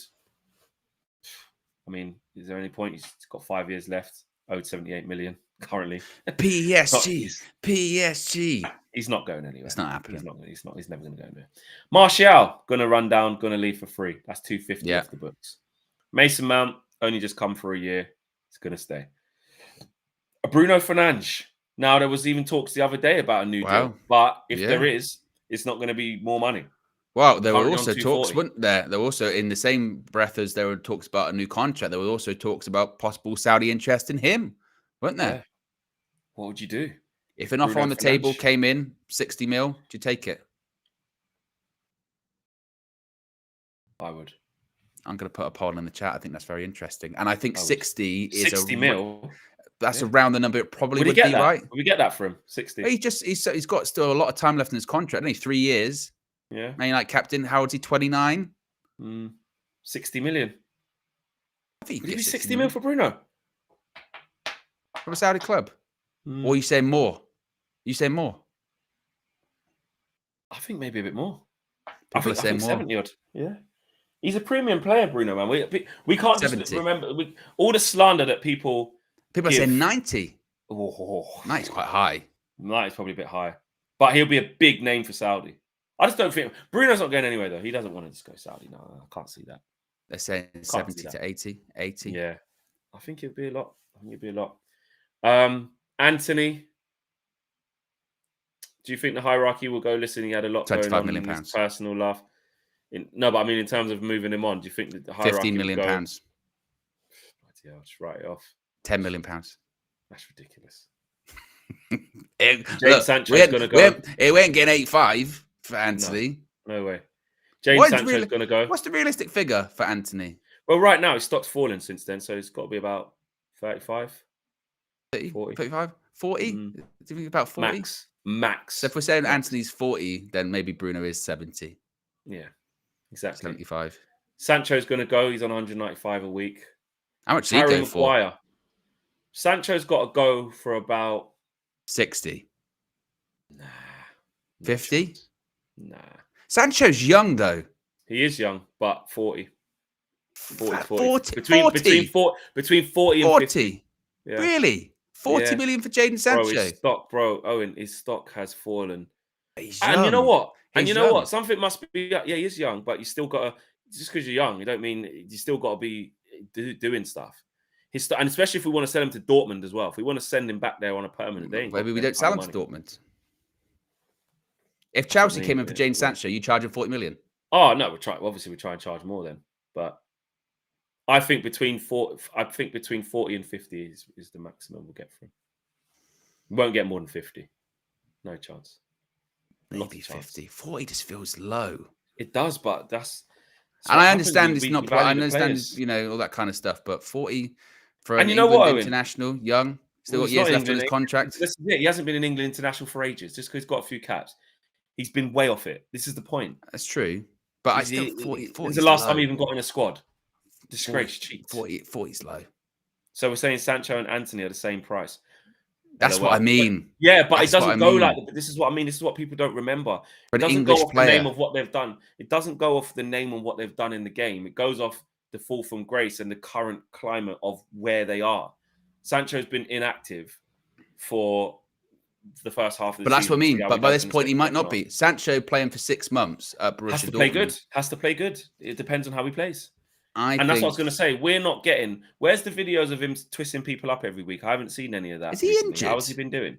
I mean, is there any point? He's got 5 years left. Owed 78 million currently. PSG. He's not going anywhere. It's not happening. He's never going to go anywhere. Martial going to run down. Going to leave for free. That's 250 off the books. Mason Mount only just come for a year. He's going to stay. Bruno Fernandes. Now there was even talks the other day about a new deal, but if there is, it's not going to be more money. Well, there were also talks, weren't there? There were also, in the same breath as there were talks about a new contract, there were also talks about possible Saudi interest in him, weren't there? Yeah. What would you do? If an offer on the table came in, 60 mil, do you take it? I would. I'm going to put a poll in the chat. I think that's very interesting. And I think 60 is 60 mil. That's around the number it probably would be, right? Would we get that for him? 60. He's got still a lot of time left in his contract, only 3 years. Yeah. Man United captain, how old is he? 29? 60 million. I think would it be 60 mil for Bruno? From a Saudi club? Or you say more? You say more? I think maybe a bit more. People I think 70 odd. Yeah. He's a premium player, Bruno, man. We can't 70. Just remember all the slander that people are saying 90. Oh, 90 is quite high. 90 is probably a bit high. But he'll be a big name for Saudi. I just don't think Bruno's not going anywhere though. He doesn't want to just go Saudi. No, I can't see that. They're saying 70 to 80. 80. Yeah. I think it'd be a lot. Anthony. Do you think the hierarchy will go? Listen, he had a lot going on in his personal life. No, but I mean in terms of moving him on, do you think that the hierarchy 15 million pounds? Yeah, I'll just write it off. 10 million pounds. That's ridiculous. Jadon Sancho's going to go. It ain't getting 85 for Anthony. No way. Jadon Sancho's going to go. What's the realistic figure for Anthony? Well, right now his stock's fallen since then, so it's got to be about 35, 30, 40. 35, 40. Do you think about 40? Max. So if we're saying Anthony's 40, then maybe Bruno is 70. Yeah, exactly. 75. Sancho's going to go. He's on 195 a week. How much did he go for? Sancho's got to go for about 60. Nah. 50? Nah. Sancho's young though. He is young, but 40. 40. Between 40 and 50. Yeah. Really? 40 million for Jadon Sancho? Owen, his stock has fallen. He's and young. you know what? And you know what? Something must be. Yeah, he is young, but you still got to. Just because you're young, you don't mean you still got to be doing stuff. And especially if we want to sell him to Dortmund as well. If we want to send him back there on a permanent day, maybe we don't sell him to Dortmund. If Chelsea came in for Jadon Sancho, you charge him 40 million. Oh no, obviously we try and charge more then. But I think between 40 and 50 is the maximum we'll get for him. We won't get more than 50. No chance. Maybe 50. 40 just feels low. It does, but that's and I understand it's not. I understand all that kind of stuff. But 40 for an England international, young, still got years left on his contract. He hasn't been in England international for ages, just because he's got a few caps. He's been way off it. This is the point. That's true. But I still 40 When's the last time he even got in a squad? Disgrace, cheat. 40's low. So we're saying Sancho and Anthony are the same price. That's what I mean. Yeah, but That's it doesn't go mean. like that. This is what I mean. This is what people don't remember. For It doesn't English go off player. the name of what they've done. It doesn't go off the name of what they've done in the game. It goes off the fall from grace and the current climate of where they are. Sancho's been inactive for the first half of the season. But that's what I mean. But by this point, he might not half. be. Sancho playing for 6 months at Borussia Has to play Dortmund. good. Has to play good. It depends on how he plays. And that's what I was going to say. We're not getting. Where's the videos of him twisting people up every week? I haven't seen any of that. Is he recently. injured? How has he been doing?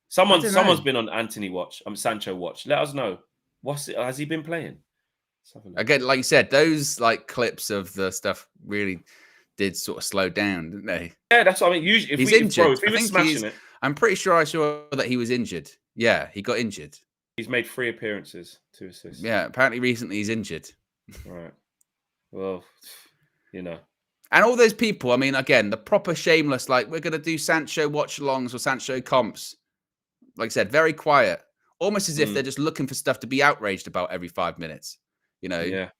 Someone's been on Anthony watch. Sancho watch. Let us know. Has he been playing? Again, like you said, those like clips of the stuff really did sort of slow down, didn't they? Yeah, that's what I mean. Usually, if he's injured. If he was smashing it, I'm pretty sure I saw that he was injured. Yeah, he got injured. He's made 3 appearances, 2 assists. Yeah, apparently recently he's injured. Right. Well, you know. And all those people, I mean, again, the proper shameless, like, we're going to do Sancho watch-alongs or Sancho comps. Like I said, very quiet. Almost as if they're just looking for stuff to be outraged about every 5 minutes. You know? Yeah.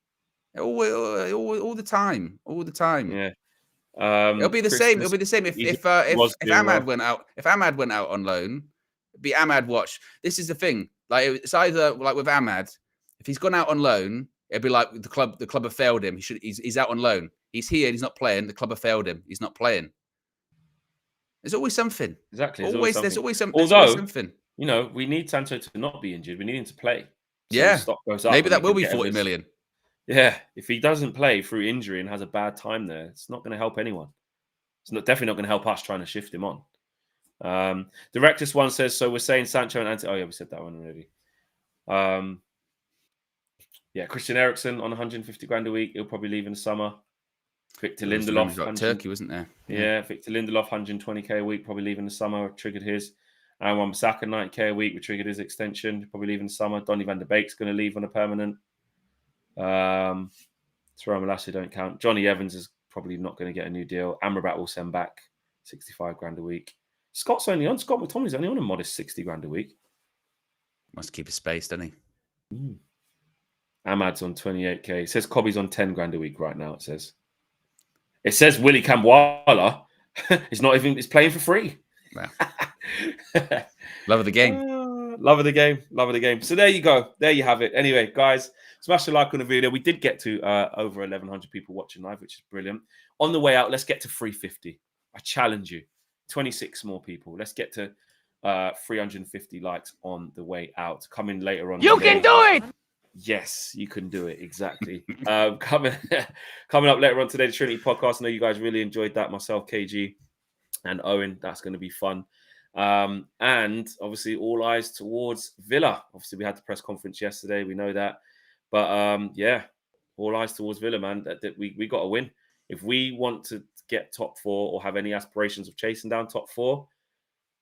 All the time. All the time. Yeah. It'll be the same. It'll be the same if Ahmad went out. If Ahmad went out on loan, it'd be Ahmad watch. This is the thing. Like, it's either like with Ahmad, if he's gone out on loan, it'd be like the club have failed him. He's out on loan. He's here. He's not playing. The club have failed him. He's not playing. There's always something. Exactly. There's always something. You know, we need Sancho to not be injured. We need him to play. So yeah. Stock goes up. Maybe that will be 40 million. Yeah. If he doesn't play through injury and has a bad time there, it's not going to help anyone. It's definitely not going to help us trying to shift him on. The Rectus one says, so we're saying Sancho and Anthony. Oh, yeah, we said that one already. Yeah, Christian Eriksen on 150 grand a week. He'll probably leave in the summer. Victor Lindelof. Got Turkey, wasn't there? Yeah, Victor Lindelof, 120k a week, probably leaving the summer. Triggered his. And Wan-Bissaka, 90k a week. We triggered his extension. Probably leaving the summer. Donny van der Beek's going to leave on a permanent. Teron Malacia don't count. Johnny Evans is probably not going to get a new deal. Amrabat will send back 65 grand a week. Scott McTominay's only on a modest 60 grand a week. Must keep his space, doesn't he? Ahmad's on 28k. It says Cobby's on 10 grand a week right now. It says Willie Kamwala is playing for free. Wow. Love of the game. Love of the game. Love of the game. So there you go. There you have it. Anyway, guys, smash the like on the video. We did get to over 1,100 people watching live, which is brilliant. On the way out, let's get to 350. I challenge you. 26 more people. Let's get to 350 likes on the way out. Coming later on. You can do it! Yes, you can do it. Exactly. Coming up later on today, the Trinity podcast. I know you guys really enjoyed that. Myself, KG, and Owen. That's going to be fun. And obviously, all eyes towards Villa. Obviously, we had the press conference yesterday. We know that. But yeah, all eyes towards Villa, man. That we got to win. If we want to get top 4 or have any aspirations of chasing down top 4,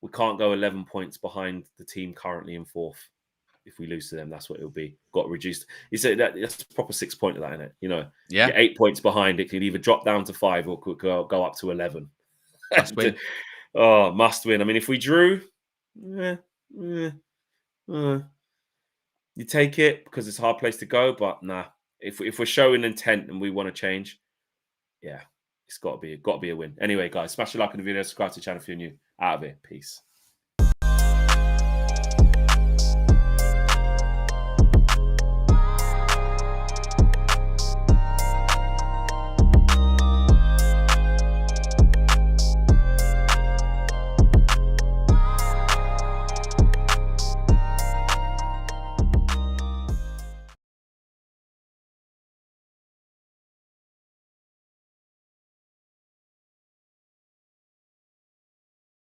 we can't go 11 points behind the team currently in 4th. If we lose to them, that's what it'll be. Got reduced. You say that's a proper 6-pointer, that, isn't it? You know, yeah. 8 points behind, it could either drop down to 5 or could go up to 11. Must win. Must win. I mean, if we drew, you take it because it's a hard place to go. But nah, if we're showing intent and we want to change, yeah, it's got to be a win. Anyway, guys, smash the like on the video, subscribe to the channel if you're new. Out of here, peace.